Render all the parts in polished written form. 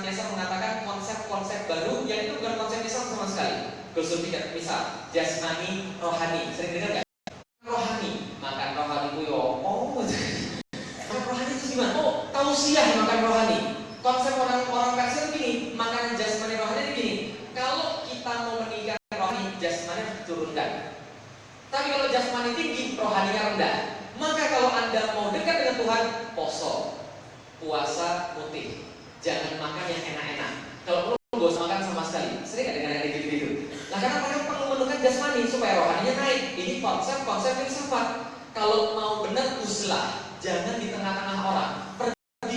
senantiasa mengatakan konsep-konsep baru yang itu bukan konsep Islam sama sekali. Gus Zulfikar, misal jasmani, rohani, sering dengar nggak? Rohani, makan rohani itu makan rohani itu gimana? Oh, tausiah makan rohani. Konsep orang-orang Persia itu gini, makanan jasmani rohani itu gini. Kalau kita mau meningkatkan rohani, jasmani harus diturunkan. Tapi kalau jasmani tinggi, rohaninya rendah. Maka kalau Anda mau dekat dengan Tuhan, poso, puasa putih, jangan makan yang enak-enak. Kalau perlu gak usah makan sama sekali. Sering gak dengar yang gitu-gitu? Nah, karena mereka perlu menurunkan jasmani supaya rohaninya naik. Ini konsep-konsep filsafat. Kalau mau benar uzlah, jangan di tengah-tengah orang. Pergi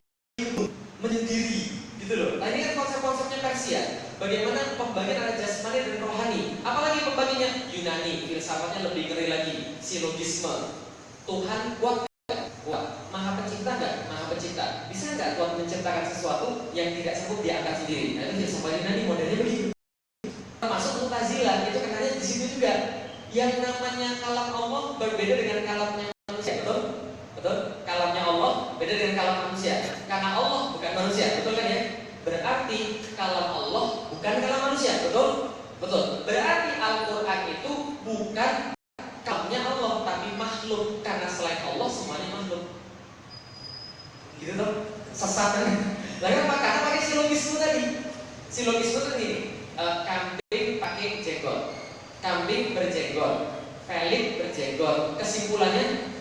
menyendiri, gitu loh. Nah, ini kan konsep-konsepnya Persia. Bagaimana pembagian antara jasmani dan rohani? Apalagi pembagiannya Yunani, filsafatnya lebih ngeri lagi, silogisme. Tuhan kuat nggak? Kuat. Maha pencipta nggak? Maha pencipta. Bisa nggak Tuhan menciptakan sesuatu yang tidak sanggup diangkat sendiri? Nah, itu filsafat Yunani modelnya begitu. Termasuk Mu'tazilah, itu kenanya di situ juga. Yang namanya kalam Allah berbeda dengan kalamnya manusia, betul? Betul? Kalamnya Allah beda dengan kalam manusia. Karena Allah bukan manusia, betul kan ya? Berarti kalam Allah bukan kalam manusia, betul? Betul. Berarti Al-Quran itu bukan kalamnya Allah, tapi makhluk. Karena selain Allah semuanya makhluk. Gitu dong? Sesat kan? Lalu apa? Karena pakai silogisme tadi. Silogisme tadi, kambing pakai jenggot, kambing berjenggot, Felix berjenggot. Kesimpulannya,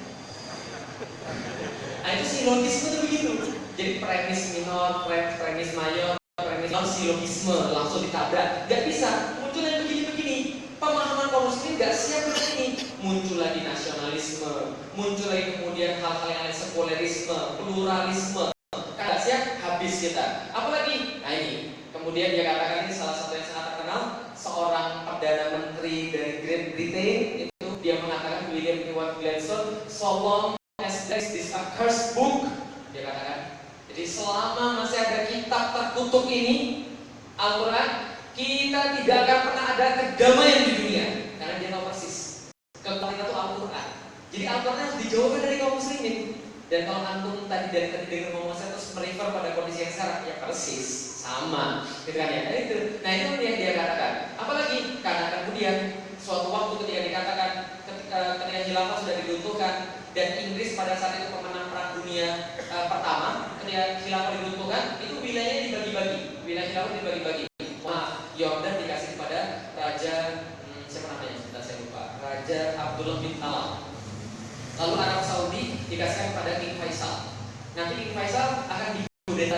nah itu silogisme itu begitu. Jadi premis minor, premis mayor, premis minor, silogisme langsung ditabrak. Gak bisa. Muncul yang begini-begini. Pemahaman kaum muslimin gak siap dengan ini. Muncul lagi nasionalisme, muncul lagi kemudian hal-hal yang lain, sekulerisme, pluralisme. Gak siap, habis kita. Apalagi, nah ini. Kemudian dia katakan ini salah satu yang sangat terkenal, seorang perdana menteri dari Great Britain itu dia mengatakan, William Ewart Gladstone, so long as there is this accursed book, dia katakan. Jadi selama masih ada kitab tertutup ini, Al-Quran, kita tidak akan pernah ada kedamaian di dunia. Karena dia tahu persis kekuatan itu Al-Quran. Jadi Al-Quran harus dijauhkan dari kaum muslimin. Dan kalau antum tadi dengar ngomong saya terus merefer pada kondisi yang sekarang, ya persis sama, gitu kan ya? Nah itu yang dia katakan. Apalagi karena kemudian suatu waktu ketika dikatakan ketika khilafah sudah diruntuhkan dan Inggris pada saat itu pemenang perang dunia pertama, ketika khilafah diruntuhkan, itu wilayahnya dibagi-bagi, wilayah khilafah dibagi-bagi. Yordan dikasih kepada Raja siapa namanya? Sudah saya lupa. Raja Abdullah bin Talal. Lalu Arab Saudi dikasihkan kepada King Faisal. Nanti King Faisal akan dikudeta.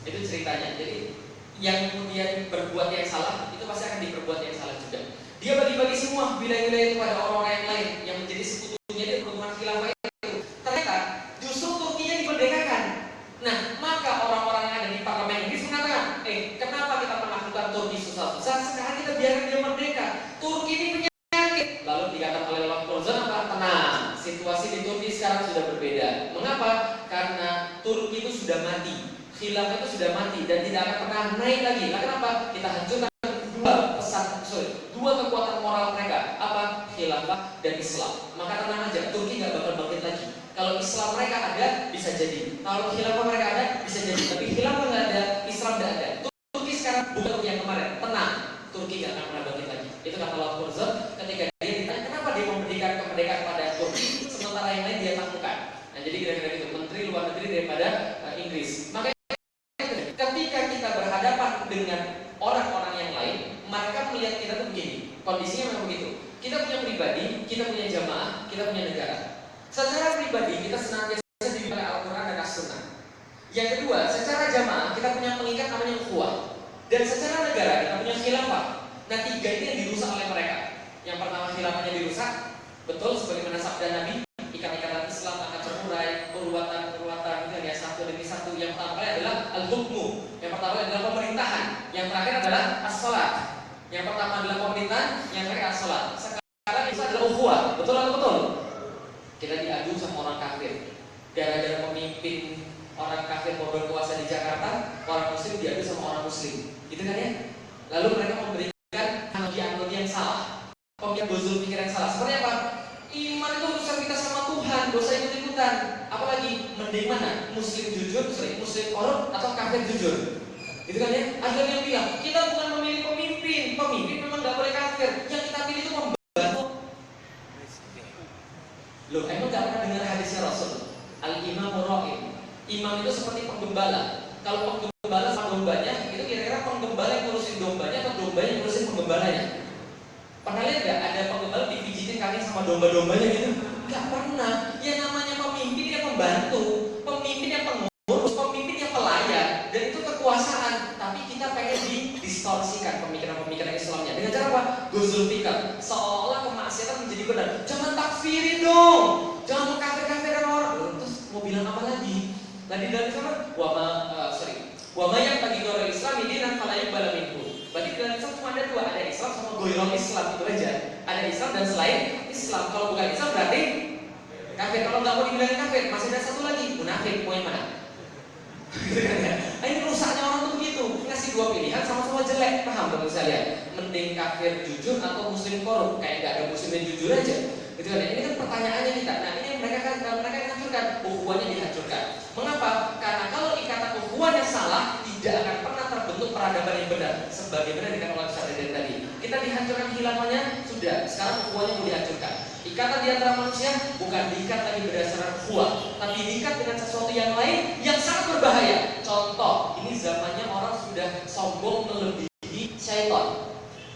Itu ceritanya. Jadi yang kemudian berbuat yang salah itu pasti akan diperbuat yang salah juga. Dia bagi-bagi semua wilayah-wilayah itu pada orang-orang yang lain yang menjadi sekutunya di pertemuan khilafah itu. Ternyata justru Turkinya diperdekakan. Nah, maka orang-orang yang ada di parlemen Inggris mengatakan, kenapa kita menaklukkan Turki susah-susah? Sekarang kita biarkan dia merdeka. Turki ini penyakit. Lalu dikatakan oleh Lord Curzon apa? Tenang. Situasi di Turki sekarang sudah berbeda. Mengapa? Karena Turki itu sudah mati. Khilafah itu sudah mati dan tidak akan pernah naik lagi. Nah, kenapa? Kita hancurkan dua kekuatan moral mereka. Apa? Khilafah dan Islam. Maka tenang aja, Turki nggak bakal bangkit lagi. Kalau Islam mereka ada, bisa jadi. Kalau khilafah mereka ada, bisa jadi. Tapi khilafah nggak ada, Islam nggak ada. Turki sekarang bukan Turki yang kemarin. Tenang, Turki nggak akan pernah bangkit lagi. Itu kata Lord Curzon ketika dia ditanya kenapa dia memberikan kemerdekaan pada Turki, sementara yang lain dia taklukkan. Nah, jadi kira-kira itu Menteri Luar Negeri daripada Inggris. Makanya ketika kita berhadapan dengan orang-orang yang lain, mereka melihat kita tuh begini. Kondisinya memang begitu. Kita punya pribadi, kita punya jamaah, kita punya negara. Secara pribadi kita senantiasa dibimbing oleh Al-Quran dan As-Sunnah. Yang kedua, secara jamaah kita punya pengikat namanya ukhuwah. Dan secara negara kita punya khilafah. Nah, tiga ini yang dirusak oleh mereka. Yang pertama khilafahnya dirusak, betul sebagaimana sabda Nabi, ikat-ikatan Islam akan berurai, perbuatan itu ya satu demi satu. Yang pertama adalah al-hukmu. Yang pertama adalah pemerintahan. Yang terakhir adalah as-salat. Yang pertama adalah pemerintahan, yang terakhir as-salat. Sekarang itu adalah ukhuwah. Betul atau betul? Kita diadu sama orang kafir. Gara-gara pemimpin orang kafir mau berkuasa di Jakarta, orang muslim diadu sama orang muslim. Gitu kan ya? Lalu mereka memberikan analogi-analogi yang salah, pemikiran Gus Zulfikar yang salah. Seperti apa? Iman itu urusan kita sama Tuhan, dosa ikut-ikutan. Apalagi mending mana? Muslim jujur, muslim korup atau kafir jujur? Gitu kan ya? Ada yang bilang kita bukan memilih pemimpin, pemimpin memang nggak boleh kafir. Yang kita pilih itu membantu. Loh, emang nggak pernah dengar hadisnya Rasul? Al-imam Ra'in. Imam itu seperti penggembala. Kalau penggembala sama dombanya, itu kira-kira penggembala yang ngurusin dombanya atau domba yang ngurusin penggembalanya? Pernah lihat nggak ada penggembala dipijitin kaki sama domba-dombanya gitu? Nggak pernah. Yang namanya pemimpin yang membantu, pemimpin yang pengurus, pemimpin yang pelayan, dan itu kekuasaan. Tapi kita pengen didistorsikan pemikiran-pemikiran Islamnya dengan cara apa? Ghuzul fikr, seolah kemaksiatan menjadi benar. Jangan takfirin dong, jangan mengkafir-kafirkan orang. Terus mau bilang apa lagi? Tadi dalam Islam, wama yang bagi orang Islam ini dan falayuk balaminku. Berarti dalam Islam cuma ada dua, ada Islam sama goyrol Islam, itu aja. Ada Islam dan selain Islam. Kalau bukan Islam berarti kafir. Kalau nggak mau dibilang kafir, masih ada satu lagi, munafik. Mau yang mana? Ini rusaknya orang tuh begitu, ngasih dua pilihan sama-sama jelek. Paham teman sekalian? Mending kafir jujur atau muslim korup, kayak nggak ada muslim yang jujur aja. Gitu kan? Ini kan pertanyaannya kita. Nah ini mereka hancurkan, ukhuwahnya dihancurkan. Mengapa? Karena kalau ikatan ukhuwahnya salah, tidak akan pernah terbentuk peradaban yang benar. Sebagaimana dikatakan oleh Ustaz Ridwan tadi, kita dihancurkan khilafahnya sudah. Sekarang ukhuwahnya mau dihancurkan. Ikatan di antara manusia bukan diikat lagi berdasarkan ukhuwah, tapi diikat dengan sesuatu yang lain yang sangat berbahaya. Contoh, ini zamannya orang sudah sombong melebihi syaitan.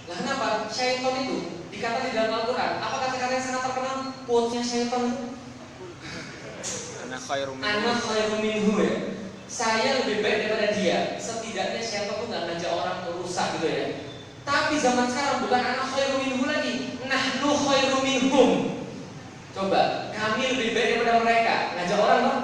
Nah kenapa? Syaitan itu dikata di dalam Al-Quran. Apa kata-kata yang sangat terkenal? Quote-nya syaitan. Ana khairum minhu ya. Saya lebih baik daripada dia. Setidaknya syaitan itu nggak ngajak orang merusak gitu ya. Tapi zaman sekarang bukan ana khairum minhu lagi, nahnu khairum minhum. Coba, kami lebih baik daripada mereka. Ngajak orang dong.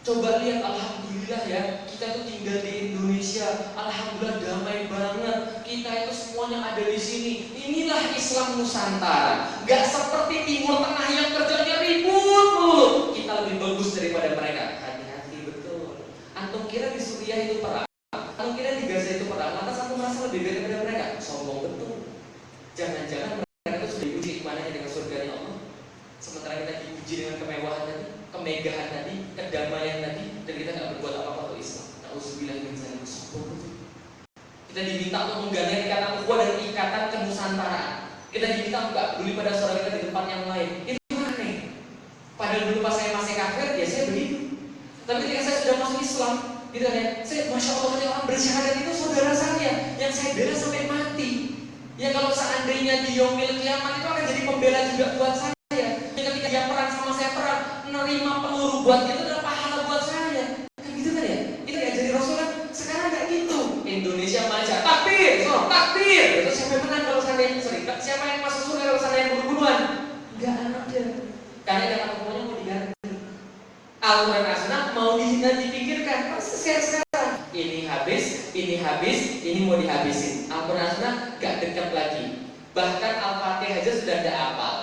Coba lihat, alhamdulillah ya, kita tuh tinggal di Indonesia. Alhamdulillah damai banget. Kita itu semuanya ada di sini. Inilah Islam Nusantara. Gak seperti Timur Tengah yang kerjanya ribut mulu. Kita lebih bagus daripada mereka. Hati-hati betul. Antum kira di Suriah itu perang? Antum kira di Gaza itu perang? Lantas antum merasa lebih baik daripada mereka? Sombong betul. Jangan-jangan mereka itu sudah diuji imannya dengan surganya Allah. Sementara kita diuji dengan kemewahan tadi, kemegahan tadi, kedamaian tadi, dan kita nggak berbuat apa-apa untuk Islam. Nauzubillah min dzalik. Sombong betul. Kita diminta untuk menggandeng ikatan ukhuwah dan ikatan kenusantara. Kita diminta untuk nggak peduli pada saudara kita di tempat yang lain. Itu aneh. Padahal dulu pas saya masih kafir, ya saya begitu. Tapi ketika saya sudah masuk Islam, gitu kan ya, saya masya Allah orang bersyahadat itu saudara saya yang saya bela sampai mati. Ya kalau seandainya di yaumil kiamat itu akan jadi pembela juga buat saya. Ya, ketika dia perang sama saya perang, menerima peluru buat itu adalah pahala buat saya. Kan gitu kan ya? Itu diajari Rasul kan? Sekarang nggak gitu. Indonesia maju, takbir, takbir. Itu siapa yang menang kalau sana yang sering? Siapa yang masuk surga kalau sana yang bunuh-bunuhan? Nggak ada. Karena dalam semuanya mau diganti. Al-Quran As-Sunnah mau dipikirkan. Pasti sekarang ini habis, ini mau dihabisin. Al-Quran As-Sunnah nggak dekat lagi. Bahkan Al-Fatihah aja sudah ada apal.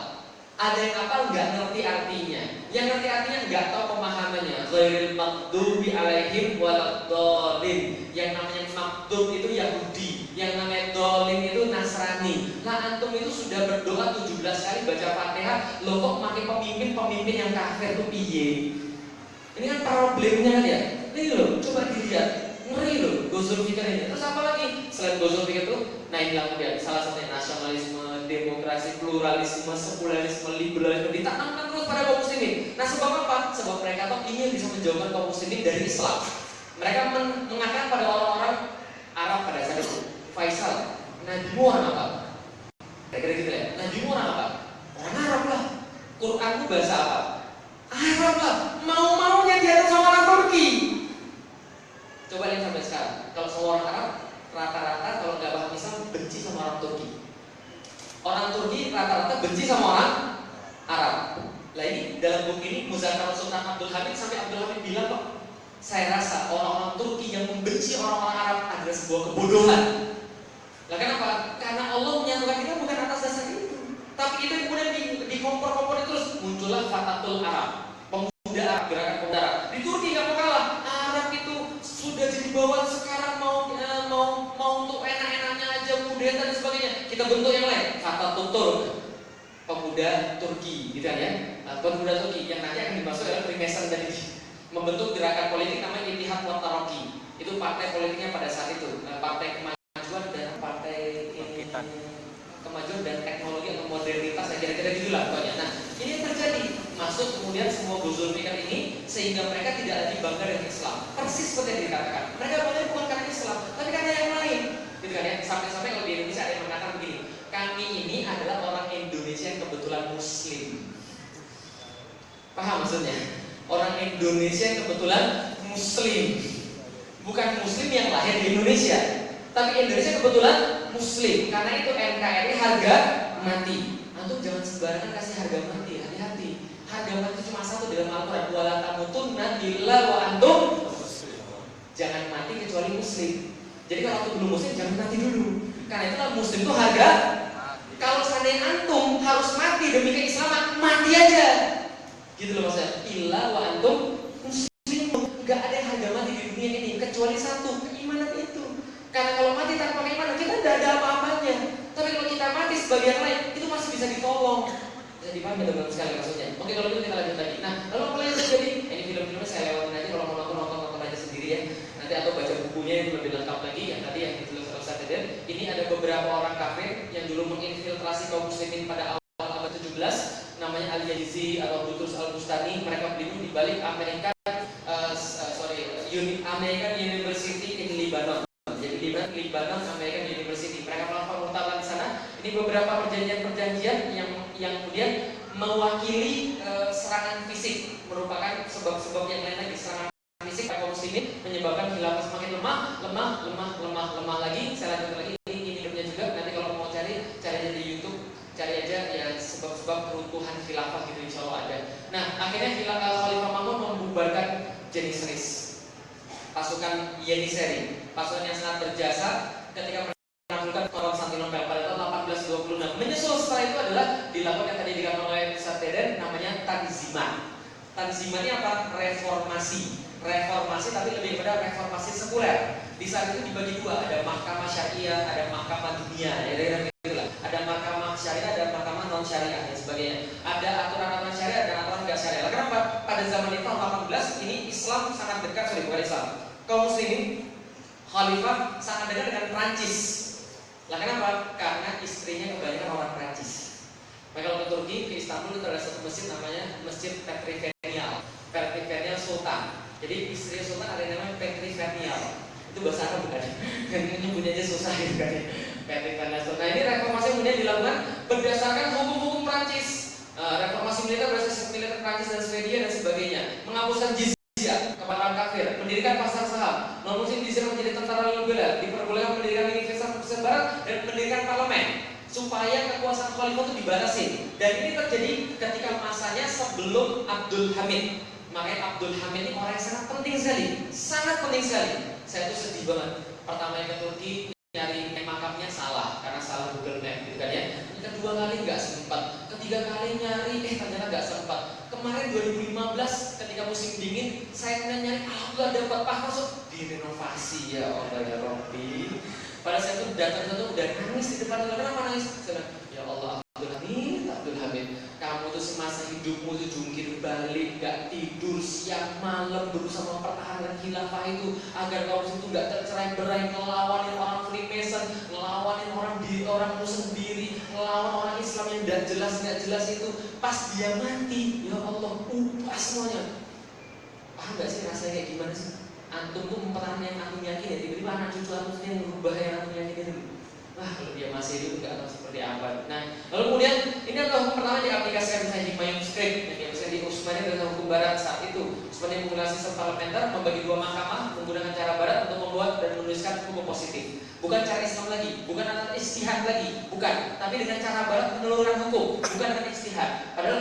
Ada yang apal nggak ngerti artinya. Yang ngerti artinya nggak tahu pemahamannya. Ghairil maghdubi alaihim waladdallin. Yang namanya makhdub itu Yahudi, yang namanya dolin itu Nasrani. Nah antum itu sudah berdoa 17 kali baca Fatihah, lo kok makin pemimpin yang kafir tuh piye? Ini kan problemnya kan ya. Ini loh, coba dilihat. Ngeri loh Ghuzul fikr ini. Terus apa lagi? Selain Ghuzul fikr itu, nah inilah kemudian salah satunya nasionalisme, demokrasi, pluralisme, sekularisme, liberalisme ditanamkan terus pada kaum muslimin. Nah sebab apa? Sebab mereka tuh ingin bisa menjauhkan kaum muslimin dari Islam. Mereka mengatakan pada orang-orang Arab pada saat itu, Faisal, nabimu orang apa? Kira-kira gitu ya. Nabimu orang apa? Orang Arab lah. Quranmu bahasa apa? Arab lah. Mau-maunya dia sama orang Turki. Coba lihat sampai sekarang. Kalau semua orang Arab rata-rata kalau nggak paham Islam benci sama orang Turki. Orang Turki rata-rata benci sama orang Arab. Lah ini dalam buku ini Muzakkarat Sultan Abdul Hamid sampai Abdul Hamid bilang kok, saya rasa orang-orang Turki yang membenci orang-orang Arab adalah sebuah kebodohan. Lah kenapa? Karena Allah menyatukan kita bukan atas dasar itu. Tapi itu kemudian dikompor-kompor terus muncullah Fatatul Arab, pemuda Arab, gerakan pemuda Arab. Di Turki nggak mau kalah. Arab itu sudah jadi bawaan sekarang mau untuk enak-enaknya aja kudeta dan sebagainya. Kita bentuk yang lain, Fatatul Turk, pemuda Turki, gitu kan ya? Pemuda Turki yang nanti akan dimasuk dalam Freemason tadi, membentuk gerakan politik namanya Ittihad wa Taraqi. Itu partai politiknya pada saat itu, partai kemajuan dan partai kemajuan dan teknologi atau modernitas, kira-kira gitulah pokoknya. Nah, ini yang terjadi, masuk kemudian semua Gus Zulfikar ini sehingga mereka tidak lagi bangga dengan Islam. Persis seperti yang dikatakan. Mereka bangga bukan karena Islam, tapi karena yang lain. Gitu kan ya. Sampai-sampai kalau di Indonesia ada yang mengatakan begini, kami ini adalah orang Indonesia yang kebetulan Muslim. Paham maksudnya? Orang Indonesia yang kebetulan Muslim. Bukan Muslim yang lahir di Indonesia, tapi Indonesia kebetulan Muslim. Karena itu NKRI harga mati. Antum jangan sembarangan kasih harga mati, hati-hati. Harga mati itu cuma satu dalam Al-Quran, wala tamutunna illa wa antum. Jangan mati kecuali Muslim. Jadi kalau antum belum Muslim jangan mati dulu. Karena itulah Muslim itu harga. Kalau seandainya antum harus mati demi keislaman, mati aja. Gitu loh maksudnya. Illa wa antum Muslim. Gak ada yang harga mati di dunia ini kecuali satu, keimanan itu. Karena kalau mati tanpa keimanan kita tidak ada apa-apanya. Tapi kalau kita mati sebagai yang lain, itu masih bisa ditolong. Bisa dipahami teman-teman sekali maksudnya. Oke, kalau gitu kita lanjut lagi. Nah, kalau mulai terjadi, ini film-filmnya saya lewatin aja. Kalau mau nonton aja sendiri ya. Nanti atau baca bukunya yang lebih lengkap lagi. Yang tadi yang ditulis oleh Ustaz Deden. Ini ada beberapa orang kafir yang dulu menginfiltrasi kaum muslimin pada awal abad 17. Namanya Al-Yazi atau Butrus Al-Bustani. Mereka berdiri di balik American University in Lebanon. Jadi Lebanon American University. Mereka melakukan muktamar di sana. Ini beberapa perjanjian-perjanjian yang kemudian mewakili serangan fisik, merupakan sebab-sebab yang lain lagi. Serangan fisik kaum muslimin menyebabkan khilafah semakin lemah lagi. Saya lanjutkan lagi ini hidupnya juga. Nanti kalau mau cari aja di YouTube, cari aja ya sebab-sebab keruntuhan khilafah gitu, insya Allah ada. Nah, akhirnya Khalifah Ma'mun membubarkan Janissaries, pasukan Yeniseri, pasukan yang sangat berjasa ketika menaklukkan Konstantinopel pada tahun 1826. Menyusul setelah itu adalah dilakukan yang tadi dikatakan oleh Ustaz Deden, namanya Tanzimat. Tanzimat ini apa? Reformasi tapi lebih pada reformasi sekuler. Di saat itu dibagi dua, ada mahkamah syariah, ada mahkamah dunia, ya gitulah. Ada mahkamah syariah, ada mahkamah non syariah dan sebagainya. Ada aturan-aturan syariah dan aturan enggak syariah. Kenapa? Pada zaman itu tahun 18 ini Islam sangat dekat, bukan Islam. Kaum muslimin, khalifah sangat dekat dengan Prancis. Lah kenapa? Karena istrinya kebanyakan orang Prancis. Maka kalau ke Turki, ke Istanbul itu ada satu masjid namanya Masjid Petrivenial Sultan. Jadi istri Sultan ada yang namanya Petrivenial. Itu bahasa Arab bukan? Ini punya aja susah gitu kan. Petrivenial Sultan. Nah, ini reformasi kemudian dilakukan berdasarkan hukum-hukum Prancis. Reformasi militer berdasarkan militer Prancis dan Swedia dan sebagainya. Menghapuskan jizyah kepada orang kafir, mendirikan pasar saham, non-muslim disuruh menjadi tentara liberal, diperbolehkan mendirikan universitas barat dan mendirikan parlemen supaya kekuasaan khalifah itu dibatasi. Dan ini terjadi ketika masanya sebelum Abdul Hamid. Makanya Abdul Hamid ini orang yang sangat penting sekali. Saya tuh sedih banget. Pertama yang ke Turki nyari makamnya salah karena salah Google Map gitu kan ya. Kedua kali nggak sempat, ketiga kali nyari ternyata nggak sempat. Kemarin 2015 ketika musim dingin saya nyari alhamdulillah dapat masuk direnovasi ya Allah ya Rabbi. Pada saat itu datang itu udah nangis di depan. Kenapa nangis? Saya bilang, ya Allah Abdul Hamid, kamu tuh semasa hidupmu tuh jungkir balik, gak tidur siang malam berusaha mempertahankan khilafah itu agar kaum itu gak tercerai-berai, ngelawanin orang Freemason, ngelawanin orang Muslim sendiri, ngelawan orang Islam yang gak jelas itu. Pas dia mati, ya Allah, ubah semuanya. Paham gak sih rasanya kayak gimana sih? Antum tuh mempertahankan yang antum yakin ya, tiba-tiba anak cucu antum sendiri merubah yang antum yakin itu. Wah, kalau dia masih hidup nggak tahu seperti apa. Nah, lalu kemudian ini adalah hukum pertama diaplikasikan misalnya di Mayung Script, yang misalnya di Utsmani adalah hukum barat saat itu. Utsmani menggunakan sistem parlementer, membagi dua mahkamah menggunakan cara barat untuk membuat dan menuliskan hukum positif. Bukan cara Islam lagi, bukan atas ijtihad lagi, bukan. Tapi dengan cara barat menelurkan hukum, bukan dengan ijtihad. Padahal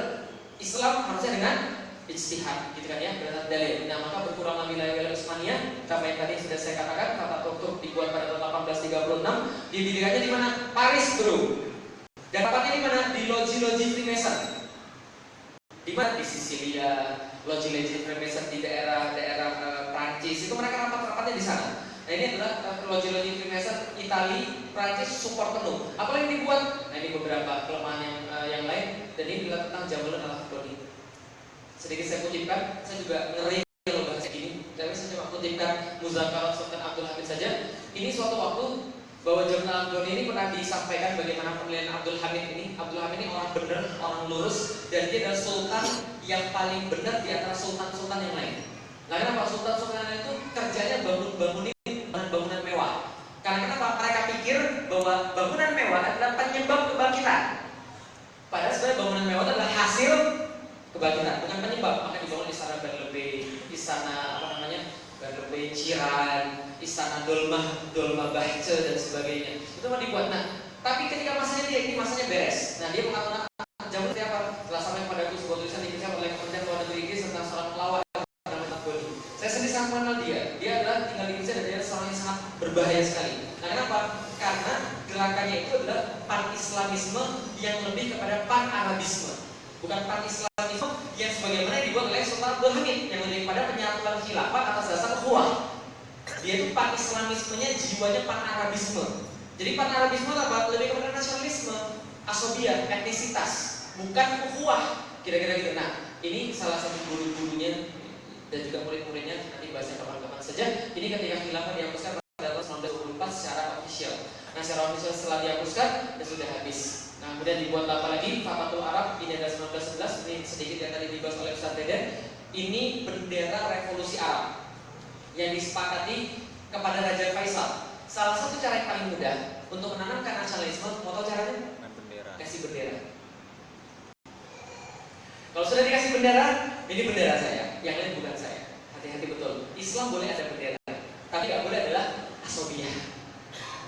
Islam harusnya dengan ijtihad, gitu kan ya, berdasarkan dalil. Nah, maka berkuranglah wilayah-wilayah Utsmaniyah, apa yang tadi sudah saya katakan, tata tertib dibuat pada tahun 1836, didirikannya di mana? Paris, bro. Dan tempatnya di mana? Di loji-loji Freemason. Di mana? Di Sisilia, loji-loji Freemason di daerah Prancis. Itu mereka rapat-rapatnya di sana. Nah, ini adalah loji-loji Freemason Itali, Prancis support penuh. Apa yang dibuat? Nah, ini beberapa kelemahan yang lain. Dan ini adalah tentang Jamalun al-Afghani. Sedikit saya kutipkan, saya juga ngeri kalau bahasa gini. Tapi saya cuma kutipkan Muzakarat bahwa zaman Al-Ghani ini pernah disampaikan bagaimana penilaian Abdul Hamid ini. Abdul Hamid ini orang benar, orang lurus, dan dia adalah sultan yang paling benar di antara sultan-sultan yang lain. Nah, kenapa sultan-sultan itu kerjanya bangunin bangunan mewah? Karena kenapa? Mereka pikir bahwa bangunan mewah adalah penyebab kebangkitan. Padahal sebenarnya bangunan mewah adalah hasil kebangkitan, bukan penyebab. Maka dibangun istana Berlebih, istana Berlebih Ciran, istana Dolma Bahce dan sebagainya. Itu mah dibuat. Nah, tapi ketika masanya ini masanya beres. Nah, dia mengatakan jamu seperti apa? Telah sampai padaku sebuah tulisan dikisah oleh Kementerian Luar Negeri Inggris tentang seorang pelawak bernama Al-Ghani. Saya sendiri sangat mengenal dia. Dia adalah tinggal di Indonesia dan dia adalah seorang yang sangat berbahaya sekali. Nah, kenapa? Karena gerakannya itu adalah pan-Islamisme yang lebih kepada pan-Arabisme, bukan pan-Islamisme yang sebagaimana dibuat oleh Sultan Abdul Hamid yang lebih kepada penyatuan khilafah atas dasar ukhuwah. Dia itu pan-Islamismenya jiwanya pan-Arabisme. Jadi pan-Arabisme apa? Lebih kepada nasionalisme, asobia, etnisitas, bukan ukhuwah. Kira-kira gitu. Nah, ini salah satu guru-gurunya dan juga murid-muridnya, nanti bahasnya kapan-kapan saja. Ini ketika khilafah dihapuskan pada tahun 1924 secara official. Nah, secara official setelah dihapuskan dan sudah habis. Nah, kemudian dibuat apa lagi? Fathul Arab, ini ada 1911. Ini sedikit yang tadi dibahas oleh Ustaz Deden. Ini bendera revolusi Arab yang disepakati kepada Raja Faisal. Salah satu cara yang paling mudah untuk menanamkan nasionalisme, mau tahu caranya? Kasih bendera. Kalau sudah dikasih bendera, ini bendera saya, yang lain bukan saya. Hati-hati betul. Islam boleh ada bendera, tapi nggak boleh adalah asobiyah.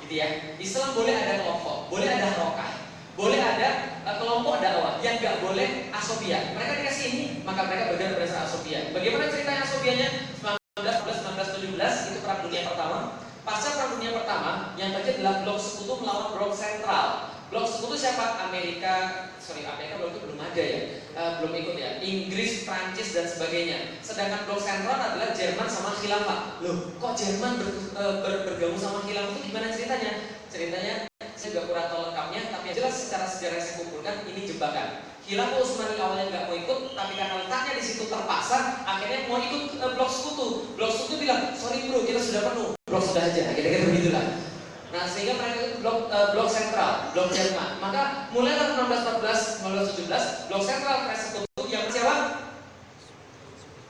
Gitu ya. Islam boleh ada kelompok, boleh ada harokah, boleh ada kelompok dakwah, yang nggak boleh asobiyah. Mereka dikasih ini, maka mereka bergerak berdasarkan asobiyah. Bagaimana ceritanya asobiyahnya? 1917 itu perang dunia pertama. Pasca perang dunia pertama, yang terjadi adalah blok sekutu melawan blok sentral. Blok sekutu siapa? Amerika belum itu belum ada ya, belum ikut ya. Inggris, Prancis dan sebagainya. Sedangkan blok sentral adalah Jerman sama khilafah. Loh, kok Jerman bergabung sama khilafah itu gimana ceritanya? Ceritanya saya juga kurang tahu lengkapnya, tapi yang jelas secara sejarah saya kumpulkan ini jebakan. Khilafah Utsmani awalnya nggak mau ikut, tapi karena letaknya di situ terpaksa, akhirnya mau ikut blok sekutu. Blok sekutu bilang, sorry bro, kita sudah penuh. Blok sudah aja, kira-kira begitulah. Nah, sehingga mereka itu blok sentral, blok Jerman. Maka mulai tahun 1914, 1917, blok sentral kena sekutu yang siapa?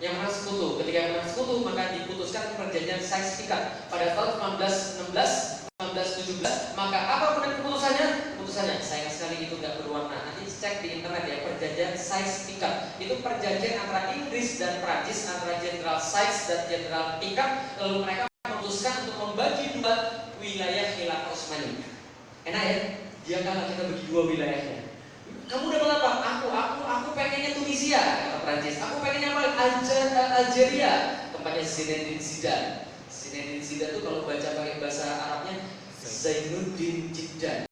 Yang menang sekutu. Ketika menang sekutu, maka diputuskan perjanjian Sykes-Picot pada tahun 1916, 1917. Maka apa kemudian keputusannya? Keputusannya sayang sekali itu nggak berwarna. Nanti cek di internet ya, perjanjian Sykes-Picot. Itu perjanjian antara Inggris dan Prancis, antara Jenderal Sykes dan Jenderal Picot. Lalu mereka memutuskan untuk membagi dua wilayah khilafah Utsmani. Enak ya? Dia kalah, kita bagi dua wilayahnya. Kamu dapat apa? Aku pengennya Tunisia, kata Prancis. Aku pengennya apa? Algeria. Tempatnya Zinedine Zidane. Zinedine Zidane itu kalau baca pakai bahasa Arabnya Zainuddin Zidane.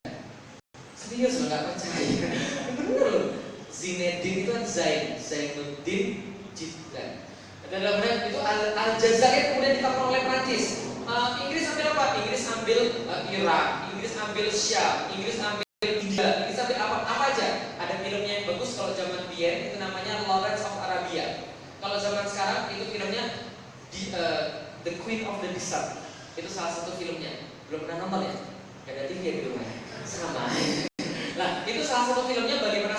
Serius lo nggak percaya? Bener loh. Zinedine itu kan Zainuddin Zidane. Dan dalamnya itu Aljazair kemudian ditakluk oleh Prancis. Inggris ambil apa? Inggris ambil Irak, Inggris ambil Syam, Inggris ambil India, Inggris ambil apa aja. Ada filmnya yang bagus kalau zaman Bien itu namanya Lawrence of Arabia. Kalau zaman sekarang itu filmnya The Queen of the Desert. Itu salah satu filmnya. Belum pernah nonton ya? Gak ada TV ya di rumah. Sama. Nah, itu salah satu filmnya bagaimana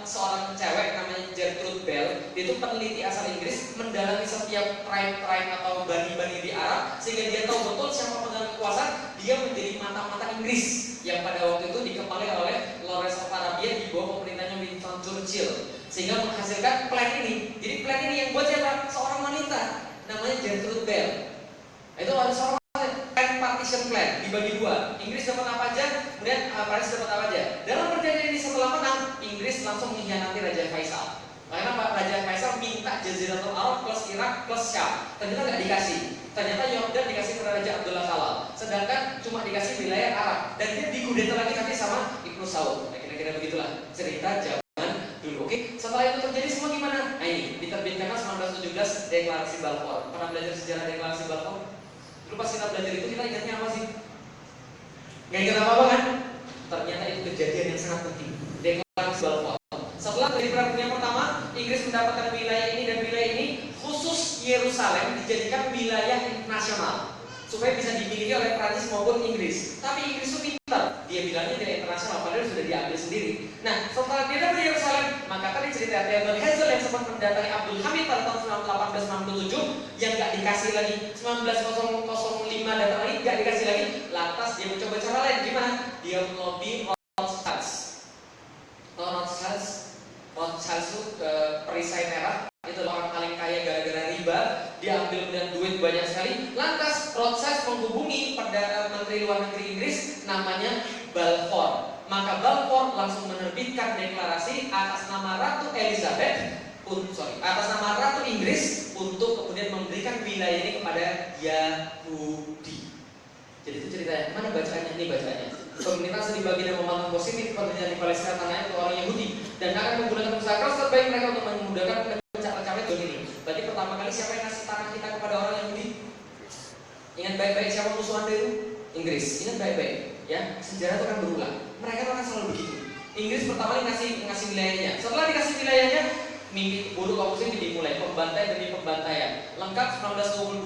seorang cewek namanya Gertrude Bell, dia itu peneliti asal Inggris, mendalami setiap tribe atau bani-bani di Arab, sehingga dia tahu betul siapa pegang kekuasaan. Dia menjadi mata-mata Inggris yang pada waktu itu dikepalai oleh Lawrence of Arabia di bawah pemerintahnya Winston Churchill, sehingga menghasilkan plan ini. Jadi plan ini yang buat siapa? Seorang wanita namanya Gertrude Bell. Itu ada seorang partition plan dibagi dua. Inggris dapat apa aja, kemudian Prancis dapat apa aja. Dalam perjanjian ini setelah menang, Inggris langsung mengkhianati Raja Faisal. Karena Pak Raja Faisal minta Jaziratul Arab plus Irak plus Syam. Ternyata nggak dikasih. Ternyata Yordan dikasih kepada Raja Abdullah Salal. Sedangkan cuma dikasih wilayah Arab. Dan dia dikudeta lagi nanti sama Ibnu Saud. Nah, kira-kira begitulah cerita zaman dulu. Oke, setelah itu terjadi semua gimana? Nah ini diterbitkanlah 1917 Deklarasi Balfour. Pernah belajar sejarah Deklarasi Balfour? Dulu pas kita belajar itu kita ingatnya apa sih? Nggak ingat apa-apa kan? Ternyata itu kejadian yang sangat penting. Deklarasi Balfour. Setelah dari perang dunia pertama, Inggris mendapatkan wilayah ini dan wilayah ini, khusus Yerusalem dijadikan wilayah internasional. supaya bisa dimiliki oleh Prancis maupun Inggris. Tapi Inggris itu pintar, dia bilangnya dari internasional padahal sudah diambil sendiri. Nah, setelah dia dapat Yerusalem, maka tadi cerita Theodor Herzl yang sempat mendatangi Abdul Hamid pada tahun 1867 yang nggak dikasih lagi, 1905 datang lagi nggak dikasih lagi, lantas dia mencoba cara lain. Gimana? Dia melobi Rothschild. Rothschild itu perisai merah, itu orang paling kaya gara-gara riba, dia ambil kemudian duit banyak sekali. Lantas Rothschild menghubungi pada Menteri Luar Negeri Inggris namanya Balfour. Maka Balfour langsung menerbitkan deklarasi atas nama Ratu Elizabeth, atas nama Ratu Inggris untuk kemudian memberikan wilayah ini kepada Yahudi. Jadi itu ceritanya. Mana bacaannya? Ini bacaannya. Pemerintah sedih bagi dan memandang positif pekerjaan di Palestina tanah itu orang Yahudi dan akan menggunakan usaha keras terbaik mereka untuk memudahkan pencapaian tujuan ini. Berarti pertama kali siapa yang ngasih tanah kita kepada orang Yahudi? Ingat baik-baik siapa musuh Anda itu? Inggris. Ingat baik-baik, ya. Sejarah itu akan berulang. Mereka akan selalu begitu. Inggris pertama kali ngasih wilayahnya. Setelah dikasih wilayahnya, mimpi buruk kaum muslim dimulai, pembantai demi pembantaian. Lengkap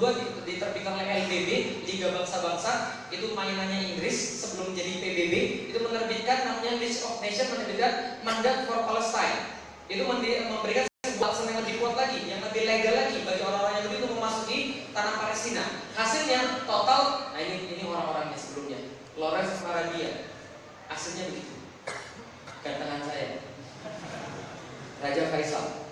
1922 diterbitkan oleh LBB, Liga Bangsa-Bangsa, itu mainannya Inggris sebelum jadi PBB, itu menerbitkan namanya List of Nations, menerbitkan Mandat for Palestine. Itu memberikan sebuah alasan yang lebih kuat lagi, yang lebih legal lagi bagi orang-orang yang begitu memasuki tanah Palestina. Hasilnya total, nah ini orang-orangnya sebelumnya, Lawrence Arabia, hasilnya begitu. Gantengan saya. Raja Faisal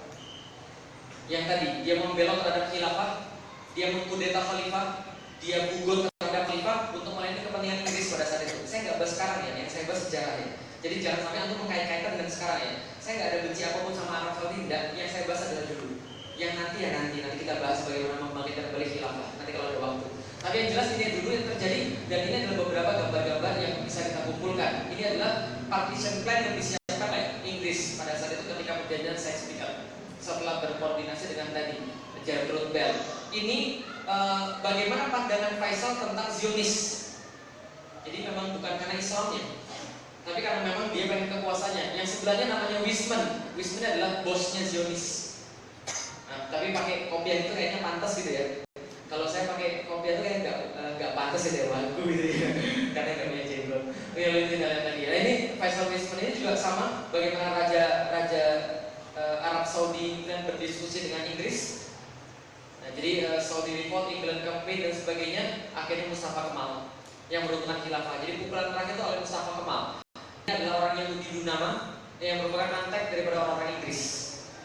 yang tadi dia membelot terhadap khilafah, dia mengkudeta khalifah, dia gugur terhadap khalifah untuk melayani kepentingan Inggris pada saat itu. Saya nggak bahas sekarang ya, yang saya bahas sejarahnya. Jadi jangan sampai antum mengkait-kaitkan dengan sekarang ya. Saya nggak ada benci apapun sama Arab Saudi, tidak. Yang saya bahas adalah dulu. Yang nanti kita bahas bagaimana membangkitkan kembali khilafah. Nanti kalau ada waktu. Tapi yang jelas ini dulu yang terjadi dan ini adalah beberapa gambar-gambar yang bisa kita kumpulkan. Ini adalah partition plan yang disiapkan oleh Inggris pada saat itu ketika perjanjian Sykes-Picot setelah berkoordinasi dengan tadi Gertrude Bell. Ini bagaimana pandangan Faisal tentang Zionis. Jadi memang bukan karena Islamnya, tapi karena memang dia pengen kekuasaannya. Yang sebelahnya namanya Weizmann. Weizmann adalah bosnya Zionis. Nah, tapi pakai kopiah itu kayaknya pantas gitu ya. Kalau saya pakai kopiah itu kayak nggak pantas ya aku gitu ya, karena nggak punya jenggot. Ya lebih tadi. Nah ini Faisal Weizmann ini juga sama. Bagaimana raja Arab Saudi dan berdiskusi dengan Inggris. Nah, jadi Saudi Revolt, England Campaign dan sebagainya, akhirnya Mustafa Kemal yang meruntuhkan khilafah. Jadi pukulan terakhir itu oleh Mustafa Kemal. Ini adalah orang Yahudi Dunama yang merupakan antek daripada orang-orang Inggris.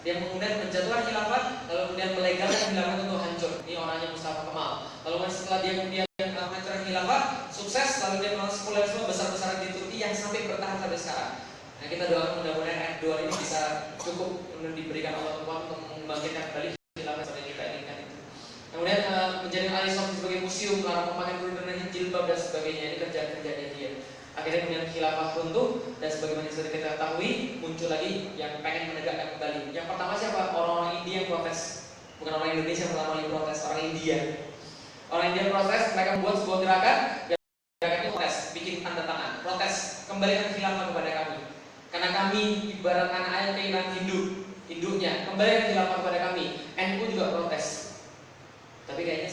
Dia kemudian menjatuhkan khilafah, lalu kemudian melegalkan khilafah untuk hancur. Ini orangnya Mustafa Kemal. Lalu setelah dia kemudian menghancurkan khilafah, sukses, lalu dia melakukan sekularisme besar-besaran di Turki yang sampai bertahan sampai sekarang. Nah, kita doakan mudah-mudahan ayat 2 ini bisa cukup diberikan Allah untuk membangkitkan kembali khilafah seperti kita inginkan itu. Kemudian menjadi Al-Islam sebagai museum, melarang memakai kerudung jilbab dan sebagainya. Ini kerjaan-kerjaannya dia. Akhirnya kemudian khilafah runtuh dan sebagaimana sudah kita ketahui muncul lagi yang pengen menegakkan kembali. Yang pertama siapa? Orang-orang India yang protes, bukan orang Indonesia yang pertama kali protes, orang India. Orang India protes, mereka membuat sebuah gerakan itu protes, bikin tanda tangan, protes, kembalikan khilafah kepada kami. Karena kami ibarat anak ayam keinginan induknya, kembalikan khilafah kepada kami. NU juga protes. Tapi kayaknya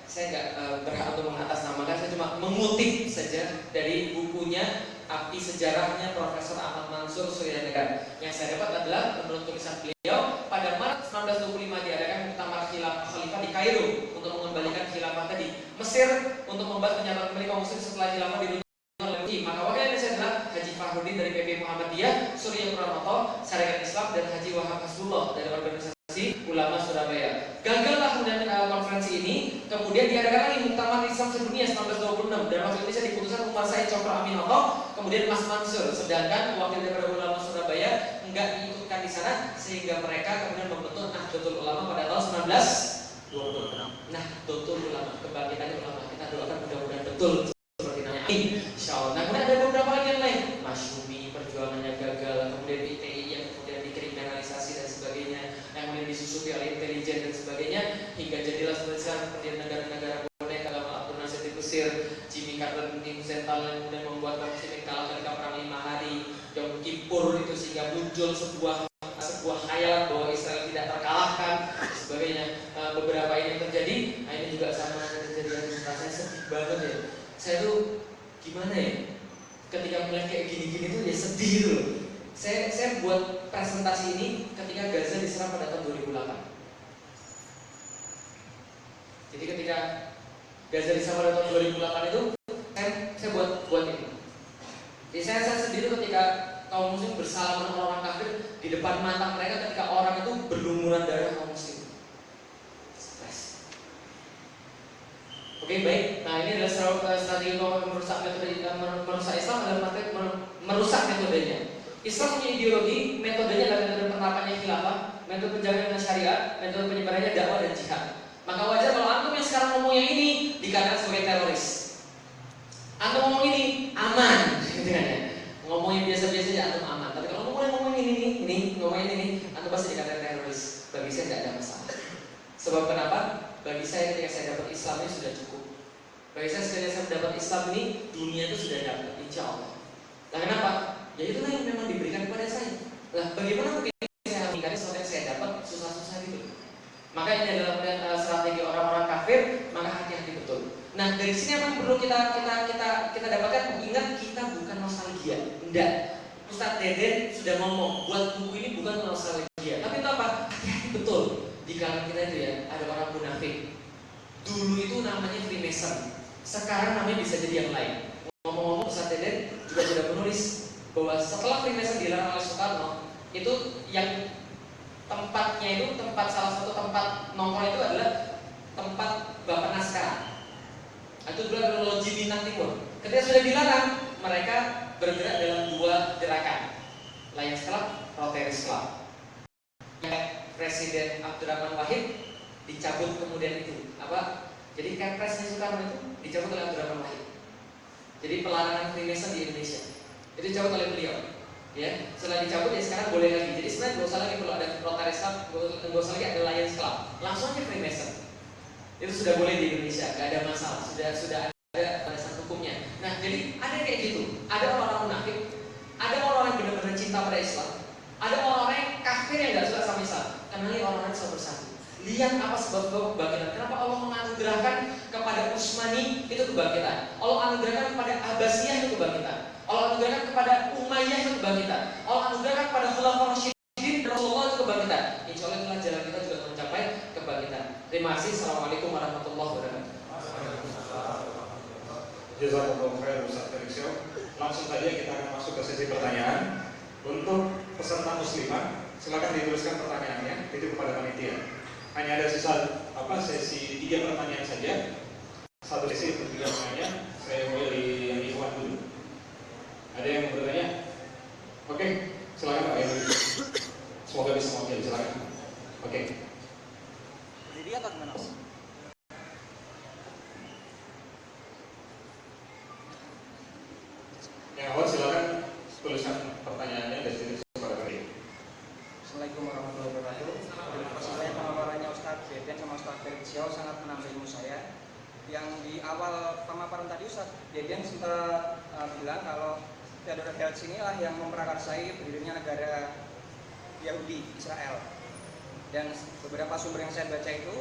saya nggak berhak untuk mengatasnamakan, saya cuma mengutip saja dari bukunya Api Sejarahnya Profesor Ahmad Mansur Suryanegara. Yang saya dapat adalah menurut tulisan beliau pada Maret 1925 diadakan muktamar khalifah di Kairo untuk mengembalikan khilafah tadi. Mesir untuk membahas pernyataan kembali kaum muslim setelah khilafah diruntuhkan oleh Turki. Maka wakil Indonesia adalah Haji Fahrudin dari PP Muhammadiyah, Surya Pranoto, Syarikat Islam, dan Haji Wahab Hasbullah dari organisasi Ulama Surabaya. Gagallah kemudian konferensi ini, kemudian diadakan lagi muktamar Islam sedunia 1926 dan waktu Indonesia diputuskan Umar Said Cokro Aminoto, kemudian Mas Mansur, sedangkan wakil daripada Ulama Surabaya enggak diikutkan di sana sehingga mereka kemudian membentuk Nahdlatul Ulama pada tahun 1926. Nahdlatul Ulama, kebangkitan ulama. Kita doakan mudah-mudahan betul seperti namanya. Insyaallah. Nah, kemudian ada beberapa lagi yang lain. Masyumi perjuangannya gagal, kemudian ITI yang kemudian dikriminalisasi dan sebagainya, yang kemudian disusupi oleh intelijen dan sebagainya, hingga jadilah seperti negara-negara boneka dalam Abdul Nasir di Mesir, Jimmy Carter di Sental yang kemudian membuat kaum muslimin kalah ketika perang 5 hari, Yom Kippur itu sehingga muncul sebuah khayalan bahwa Israel tidak terkalahkan dan sebagainya. Beberapa ini yang terjadi, nah ini juga sama kejadian rasanya banget ya. Saya tuh gimana ya? Ketika melihat kayak gini-gini tuh ya sedih gitu loh. Saya buat presentasi ini ketika Gaza diserang pada tahun 2008. Jadi ketika Gaza diserang pada tahun 2008 itu saya buat ini. Jadi saya sendiri ketika kaum muslim bersalaman dengan orang kafir di depan mata mereka ketika orang itu berlumuran darah kaum muslim. Stres. Oke, baik. Nah, ini adalah strategi merusak Islam adalah merusak metodenya. Islam punya ideologi, metodenya adalah metode penerapannya khilafah, metode penjagaan syariat, metode penyebarannya dakwah dan jihad. Maka wajar kalau antum yang sekarang ngomong yang ini dikatakan sebagai teroris. Antum ngomong ini aman, gitu kan ya. Ngomongin biasa-biasa aja antum aman. Tapi kalau ngomongin ini, ngomongin ini, antum pasti dikatakan teroris. Bagi saya tidak ada masalah. Sebab kenapa? Bagi saya ketika saya dapat Islam ini sudah cukup. Bagi saya ketika saya dapat Islam ini, dunia itu sudah dapat, insya Allah. Nah, kenapa? Ya itulah yang memang diberikan kepada saya. Lah, bagaimana mungkin saya meninggalkan sesuatu yang saya dapat susah-susah gitu? Maka ini adalah strategi orang-orang kafir. Maka hati-hati betul. Nah, dari sini apa yang perlu kita dapatkan? Ingat, kita bukan nostalgia. Enggak. Ustadz Deden sudah ngomong, buat buku ini bukan nostalgia. Tapi itu apa? Hati-hati betul. Di kalangan kita itu ya, ada orang munafik. Dulu itu namanya Freemason. Sekarang namanya bisa jadi yang lain. Ngomong-ngomong, Ustadz Deden juga sudah menulis bahwa setelah Freemason dilarang oleh Soekarno, itu yang tempatnya itu salah satu tempat nongkrong itu adalah tempat Bapak Naskah. Itu dulu adalah loji bintang timur. Ketika sudah dilarang, mereka bergerak dalam dua gerakan, Lions Club, Rotaries Club. Presiden Abdurrahman Wahid dicabut kemudian itu apa? Jadi Kepresnya Soekarno itu dicabut oleh Abdurrahman Wahid. Jadi pelarangan Freemason di Indonesia itu dicabut oleh beliau. Ya, setelah dicabut ya sekarang boleh lagi. Jadi sebenarnya nggak usah lagi perlu ada Rotaries Club, nggak usah lagi ada Lions Club. Langsung aja Freemason. Itu sudah boleh di Indonesia, nggak ada masalah. Sudah ada batasan hukumnya. Nah, jadi ada kayak gitu. Ada orang-orang munafik, ada orang-orang yang benar-benar cinta pada Islam, ada orang-orang yang kafir yang nggak suka sama Islam. Kenali orang-orang yang sudah bersatu. Lihat apa sebab-sebab kebangkitan. Kenapa Allah menganugerahkan kepada Utsmani itu kebangkitan. Allah anugerahkan kepada Abbasiyah itu kebangkitan. Allah anugerahkan kepada Umayyah itu kebangkitan. Allah anugerahkan kepada Khulafaur Rasyidin Rasulullah itu kebangkitan. Insya Allah itulah jalan kita juga mencapai kebangkitan. Terima kasih. Assalamualaikum warahmatullahi wabarakatuh. Jazakumullah khair Ustaz Felixio. Langsung saja kita akan masuk ke sesi pertanyaan. Untuk peserta muslimah, silakan dituliskan pertanyaannya itu kepada panitia. Hanya ada sisa sesi 3 pertanyaan saja. Satu sesi untuk 3 pertanyaan. Saya mulai dari yang Ikhwan dulu. Ada yang bertanya? Oke, silakan Pak Emil. Semoga bisa mewakili, silakan. Oke. Berdiri atau gimana? Yang awal silakan tuliskan pertanyaannya dan ditulis kepada kalian. Assalamualaikum warahmatullahi wabarakatuh. Terima kasih banyak pemaparannya Ustadz Deden sama Ustadz Felixio, sangat menambah ilmu saya. Yang di awal pemaparan tadi Ustadz Deden sempat bilang kalau Theodor Herzl inilah yang memprakarsai berdirinya negara Yahudi Israel. Dan beberapa sumber yang saya baca itu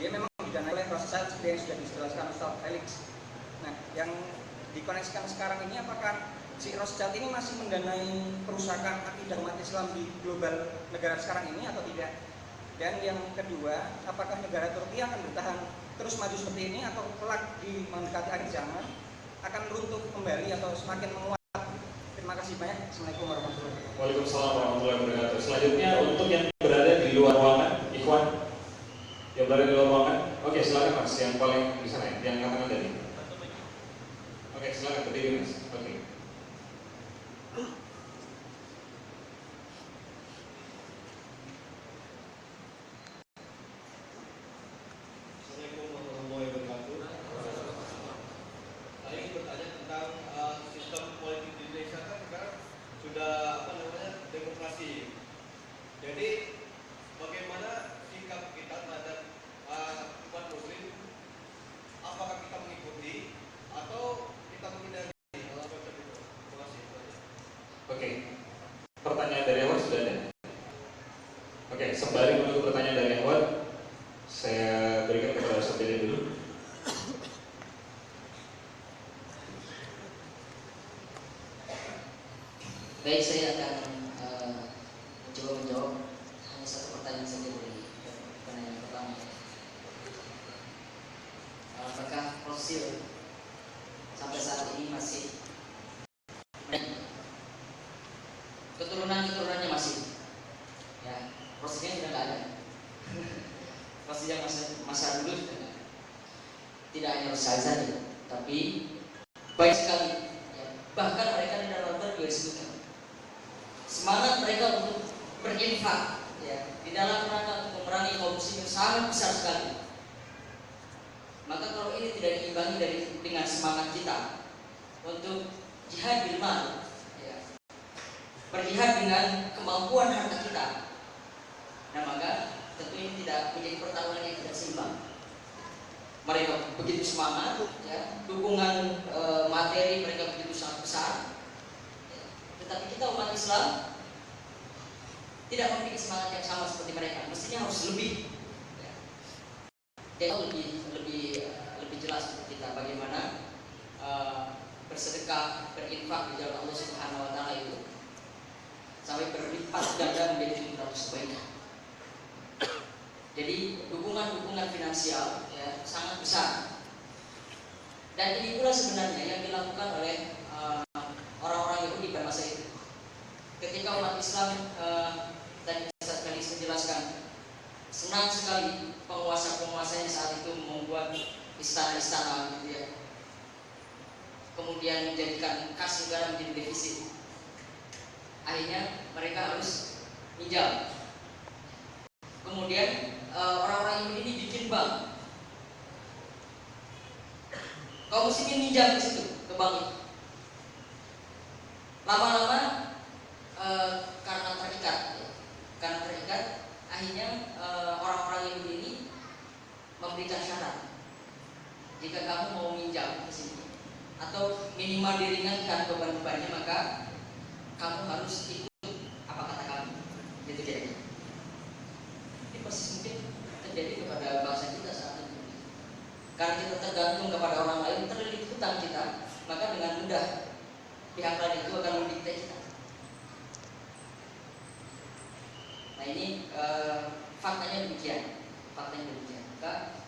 dia memang didanai oleh Rothschild seperti yang sudah dijelaskan Ustadz Felix. Nah, yang dikoneksikan sekarang ini apakah si Rothschild ini masih mendanai perusahaan akidah umat Islam di global negara sekarang ini atau tidak? Dan yang kedua, apakah negara Turki akan bertahan terus maju seperti ini atau kelak di mendekati akhir zaman akan runtuh kembali atau semakin menguat? Terima kasih banyak. Assalamualaikum warahmatullahi wabarakatuh. Waalaikumsalam warahmatullahi wabarakatuh. Selanjutnya untuk yang berada di luar ruangan, Ikhwan yang berada di luar ruangan. Oke, silakan Mas, yang paling di sana, yang kanan tadi. Oke, silakan berdiri Mas. Oke. Assalamualaikum warahmatullahi wabarakatuh. Saya ingin bertanya tentang sistem politik di Indonesia kan sekarang sudah demokrasi. Jadi bagaimana sikap kita terhadap umat muslim? Apakah kita mengikuti atau kita menghindari hal seperti itu? Terima kasih. Oke. Pertanyaan dari awal sudah ada. Oke, sembari menunggu pertanyaan dari awal, saya berikan kepada Ustaz Deden dulu. Baik, saya akan mencoba menjawab hanya satu pertanyaan saja dari pertanyaan pertama. Apakah fosil sampai saat ini masih keturunan-keturunannya masih, ya, fosilnya sudah nggak ada. Fosil yang masa dulu sudah nggak ada. Tidak hanya fosil saja, tapi baik sekali, ya. Bahkan mereka di dalam Al-Quran juga disebutkan semangat mereka untuk berinfak, ya, di dalam rangka untuk memerangi kaum muslimin sangat besar sekali. Maka kalau ini tidak diimbangi dengan semangat kita untuk jihad bil mal, ya, berjihad dengan kemampuan harta kita, nah maka tentu ini tidak menjadi pertarungan yang tidak seimbang. Mereka begitu semangat, ya, dukungan materi mereka begitu sangat besar, ya. Tetapi kita umat Islam tidak memiliki semangat yang sama seperti mereka. Mestinya harus lebih, ya. Dia lebih jelas untuk kita bagaimana bersedekah, berinfak di jalan Allah Subhanahu Wa Taala itu sampai berlipat ganda menjadi 700 kebaikan. Jadi dukungan finansial, ya, sangat besar. Dan ini pula sebenarnya yang dilakukan oleh orang-orang Yahudi pada masa itu. Ketika umat Islam tadi Ustaz Kalis menjelaskan, senang sekali penguasa-penguasanya saat itu membuat istana-istana, gitu ya. Kemudian menjadikan kas negara menjadi defisit. Akhirnya mereka harus minjam. Kemudian orang-orang ini bikin bank. Kaum muslimin minjam di situ ke bank itu. Lama-lama karena terikat, akhirnya orang-orang Yahudi ini memberikan syarat. Jika kamu mau minjam ke sini atau minimal diringankan beban-bebannya, maka kamu harus ikut apa kata kami. Gitu kira-kira. Ini persis mungkin terjadi kepada bangsa kita saat ini. Karena kita tergantung kepada orang lain, terlilit hutang kita, maka dengan mudah pihak lain itu akan mendikte kita. Nah ini faktanya demikian. Maka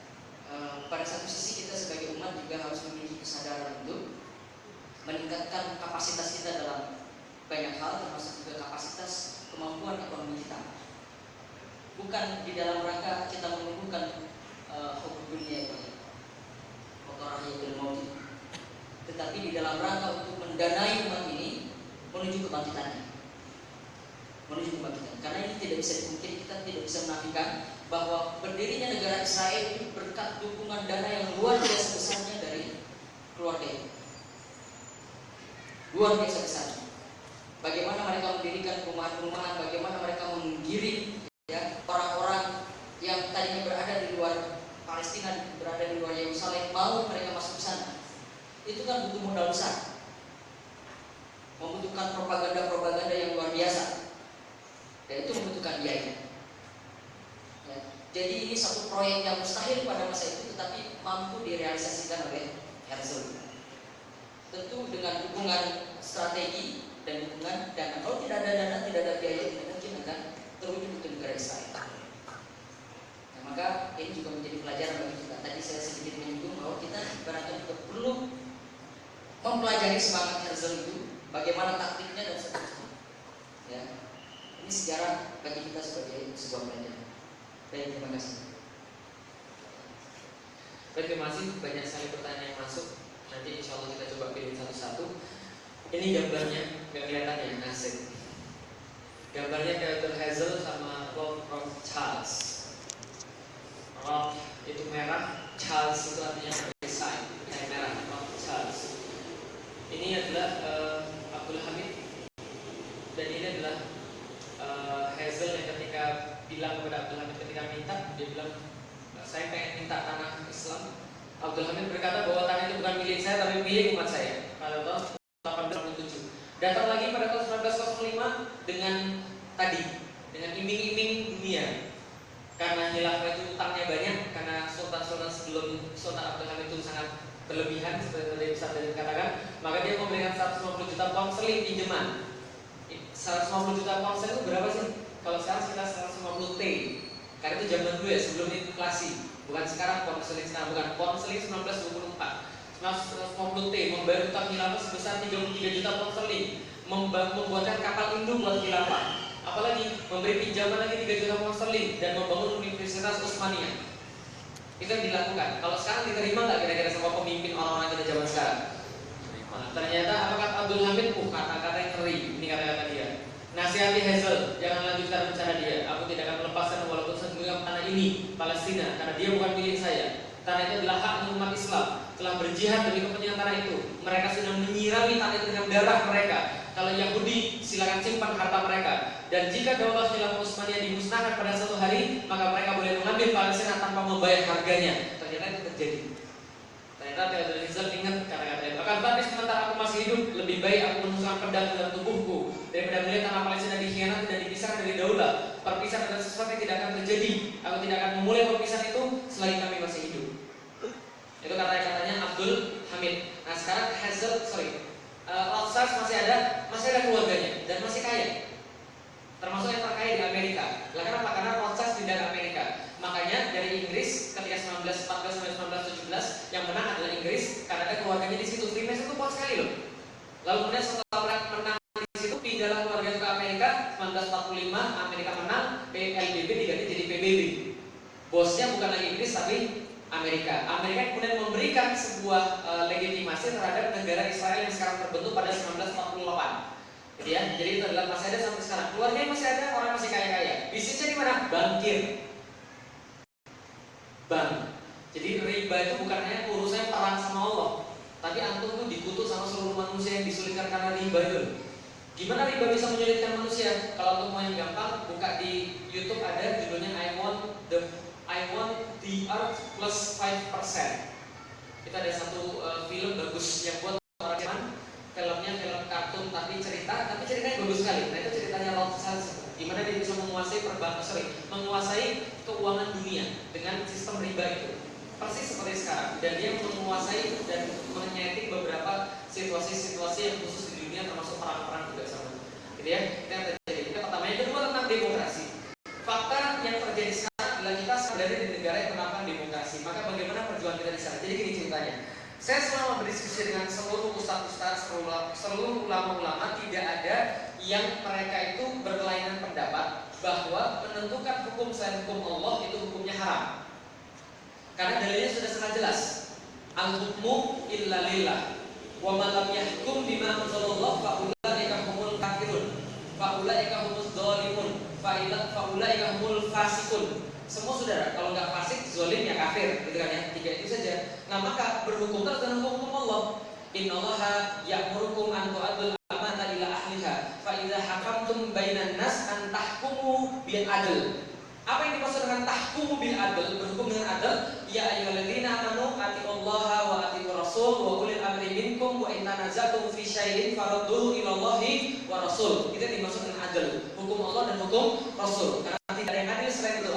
pada satu sisi kita sebagai umat juga harus memiliki kesadaran untuk meningkatkan kapasitas kita dalam banyak hal, termasuk juga kapasitas kemampuan ekonomi kita. Bukan di dalam rangka kita menumbuhkan hukum dunia ini, kotorannya ilmu, tetapi di dalam rangka untuk mendanai umat ini menuju kebangkitannya. Karena ini tidak bisa dipungkiri, kita tidak bisa menafikan bahwa berdirinya negara Israel itu berkat dukungan dana yang luar biasa besarnya dari keluarga itu. Luar biasa besarnya. Bagaimana mereka mendirikan perumahan-perumahan, bagaimana mereka menggiring, ya, orang-orang yang tadinya berada di luar Palestina, berada di luar Yerusalem, mau mereka masuk ke sana. Itu kan butuh modal besar, membutuhkan propaganda yang luar biasa, dan itu membutuhkan biaya. Ya. Jadi ini satu proyek yang mustahil pada masa itu, tetapi mampu direalisasikan oleh Herzl. Tentu dengan dukungan strategi dan dukungan dana. Kalau tidak ada dana, tidak ada biaya, tidak mungkin akan terwujud untuk negara Israel. Nah, maka ini juga menjadi pelajaran bagi kita. Tadi saya sedikit menyinggung bahwa kita barangkali juga perlu mempelajari semangat Herzl itu, bagaimana taktiknya dan seterusnya. Ya. Ini sejarah bagi kita sebagai sebuah pelajaran. Baik, terima kasih. Baik, terima kasih. Banyak sekali pertanyaan yang masuk. Nanti insya Allah kita coba pilih satu-satu. Ini gambarnya, nggak kelihatan ya, asik. Gambarnya Theodor Herzl sama Rolf Charles. Rolf itu merah, Charles itu artinya desain, merah, Rolf Charles. Ini adalah Abdul Hamid, dan ini adalah Herzl yang ketika bilang kepada Abdul Hamid ketika minta, dia bilang, saya pengen minta tanah Islam. Abdul Hamid berkata bahwa tanah itu bukan milik saya, tapi milik umat saya. Pada tahun 1867. Datang lagi pada tahun 1905 dengan iming-iming dunia. Karena khilafah itu utangnya banyak, karena sultan-sultan sebelum Sultan Abdul Hamid itu sangat berlebihan, seperti tadi Ustaz tadi katakan, maka dia memberikan 150 juta pound sterling pinjaman 150 juta ponsel itu berapa sih? Kalau sekarang sekitar 150 T. Karena itu zaman dulu ya, sebelum inflasi. Bukan sekarang konseling sekarang, bukan konseling 1924. 150 T membayar utang khilafah sebesar 33 juta pound sterling, membuatkan kapal induk buat khilafah, apalagi memberi pinjaman lagi 3 juta pound sterling dan membangun Universitas Utsmaniyah. Itu yang dilakukan. Kalau sekarang diterima nggak kira-kira sama pemimpin orang-orang kita zaman sekarang? Nah, ternyata apa kata Abdul Hamid? Kata-kata yang ngeri. Ini kata-kata dia. Nasihati Hazel, jangan lanjutkan rencana dia. Aku tidak akan melepaskan walaupun segenggam tanah ini, Palestina, karena dia bukan milik saya. Tanah itu adalah hak umat Islam. Telah berjihad demi kepentingan tanah itu. Mereka sudah menyirami tanah itu dengan darah mereka. Kalau Yahudi, silakan simpan harta mereka. Dan jika Daulah Khilafah Utsmaniyah dimusnahkan pada suatu hari, maka mereka boleh mengambil Palestina tanpa membayar harganya. Ternyata itu terjadi. Ternyata Theodor Herzl ingat kata-kata itu. Akan tetapi sementara aku masih hidup, lebih baik aku menusukkan pedang dalam tubuhku daripada melihat tanah Palestina dikhianati dan dipisahkan dari daulah. Perpisahan adalah sesuatu yang tidak akan terjadi. Aku tidak akan memulai perpisahan itu selagi kami masih hidup. Itu kata-katanya Abdul Hamid. Nah sekarang Rothschild masih ada keluarganya dan masih kaya. Termasuk yang terkaya di Amerika. Lah kenapa? Karena Rothschild pindah ke Amerika. Makanya dari Inggris ketika 1914 sampai 1917 yang menang adalah Inggris karena ada keluarganya di situ. Freemason itu kuat sekali loh. Lalu kemudian setelah menang di situ pindahlah keluarga ke Amerika. 1945 Amerika menang, PLBB diganti jadi PBB. Bosnya bukan lagi Inggris tapi Amerika. Amerika kemudian memberikan sebuah legitimasi terhadap negara Israel yang sekarang terbentuk pada 1948. Jadi ya, jadi itu adalah masih ada sampai sekarang. Keluarganya masih ada, orang masih kaya-kaya. Bisnisnya di mana? Bankir. Bank. Jadi riba itu bukan hanya urusan perang sama Allah, tapi antum tuh dikutuk sama seluruh manusia yang disulitkan karena riba itu. Gimana riba bisa menyulitkan manusia? Kalau untuk mau yang gampang, buka di YouTube ada judulnya I want the earth plus 5%. Kita ada satu film bagus yang buat orang Jerman. Filmnya film kartun tapi ceritanya bagus sekali. Nah itu ceritanya Rothschild, gimana dia bisa menguasai keuangan dunia dengan sistem riba itu. Persis seperti sekarang. Dan dia menguasai dan menyeting beberapa situasi-situasi yang khusus di dunia termasuk perang-perang juga sama. Gitu ya. Itu yang terjadi. Itu pertama. Yang kedua tentang demokrasi. Fakta yang terjadi sekarang adalah kita berada di negara yang menerapkan demokrasi. Maka bagaimana perjuangan kita di sana? Jadi gini ceritanya. Saya selama berdiskusi dengan seluruh ustaz-ustaz, seluruh ulama-ulama, tidak ada yang mereka itu berkelainan pendapat bahwa menentukan hukum selain hukum Allah itu hukumnya haram. Karena dalilnya sudah sangat jelas. Al-hukmu illa lillah. Wa man lam yahkum bima anzalallah fa ulaika humul kafirun. Fa ulaika humuz zalimun. Fa ulaika humul fasikun. Semua saudara, kalau nggak fasik, zolim ya kafir, gitu kan ya, 3 itu saja. Nah maka berhukum terus dengan hukum Allah. Innallaha ya'murukum an tu'addul amanata ila ahliha, fa idza hakamtum bainan nas an tahkumu bil adl. Apa yang dimaksud dengan tahkumu bil adl, berhukum dengan adil? Ya ayyuhalladzina amanu atiullaha wa atiur rasul wa ulil amri minkum wa in tanazatum fi syai'in farudduhu ila Allahi wa rasul. Itu yang dimaksud dengan adil, hukum Allah dan hukum Rasul. Karena tidak ada yang adil selain itu.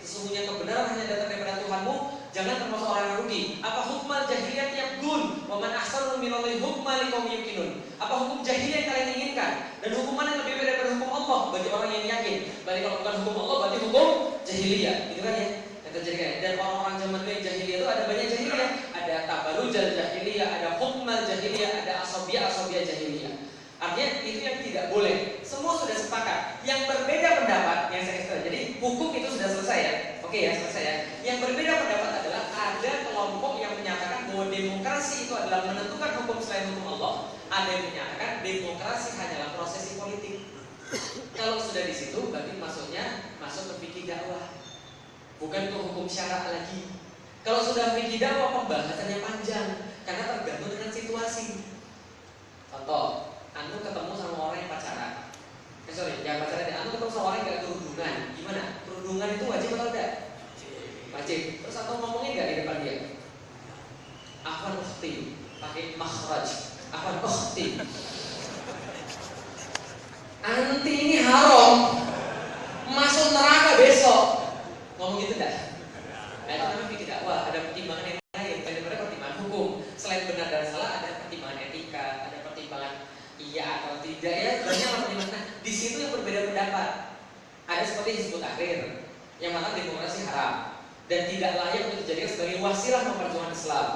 Sesungguhnya kebenaran hanya datang daripada Tuhanmu, jangan termasuk orang yang rugi. Apa hukmal jahiliyah yabghun wa man ahsanu minallahi hukman liqaumin yuqinun. Apa hukum jahiliyah yang kalian inginkan dan hukuman yang lebih baik daripada hukum Allah bagi orang yang yakin. Berarti kalau bukan hukum Allah berarti hukum jahiliyah, gitu kan ya? Yang terjadi kan. Dan orang-orang zaman dulu yang jahiliyah itu ada banyak jahiliyah. Ada tabarujal jahiliyah, ada hukmal jahiliyah, ada asabiyah jahiliyah. Artinya itu yang tidak boleh. Semua sudah sepakat. Yang berbeda pendapat, yang saya katakan. Jadi hukum itu sudah selesai ya. Oke ya, selesai ya. Yang berbeda pendapat adalah ada kelompok yang menyatakan bahwa demokrasi itu adalah menentukan hukum selain hukum Allah. Ada yang menyatakan demokrasi hanyalah prosesi politik. Kalau sudah di situ, berarti masuknya masuk ke fikih dakwah, bukan ke hukum syara lagi. Kalau sudah fikih dakwah, pembahasannya panjang karena tergantung dengan situasi. Contoh. Anu ketemu sama orang yang pacaran. Jangan pacaran ya. Anu ketemu sama orang yang gak kerudungan. Gimana? Kerudungan itu wajib atau tidak? Wajib. Terus atau ngomongnya gak di depan dia? Afwan ukhti, pakai makhraj. Afwan ukhti. Anti ini haram. Masuk neraka besok. Ngomong gitu dah. Nah, itu namanya fikih dakwah. Ada pertimbangan yang lain daripada pertimbangan hukum. Selain benar dan salah, ada pertimbangan etika, ada pertimbangan iya ada seperti Hizbut Tahrir yang mana demokrasi haram dan tidak layak untuk dijadikan sebagai wasilah memperjuangkan Islam.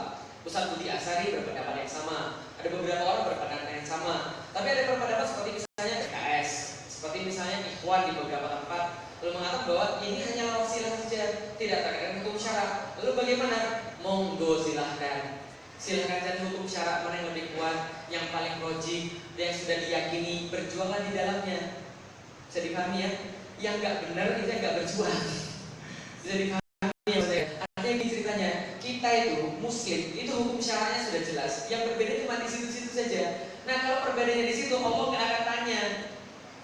Ustaz Budi Asari berpendapat yang sama, ada beberapa orang berpendapat yang sama, tapi ada berpendapat seperti misalnya PKS, seperti misalnya Ikhwan di beberapa tempat lalu mengatakan bahwa ini hanya wasilah saja, tidak terkait dengan hukum syarak. Lalu bagaimana? Monggo silahkan cari hukum syarak mana yang lebih kuat, yang paling logik, yang sudah diyakini, berjuanglah di dalamnya. Bisa dipahami ya? Yang nggak benar itu yang nggak berjuang. Bisa dipahami ya saya? Artinya ini ceritanya, kita itu Muslim, itu hukum syaraknya sudah jelas. Yang berbeda cuma di situ-situ saja. Nah kalau perbedaannya di situ, Allah nggak akan tanya.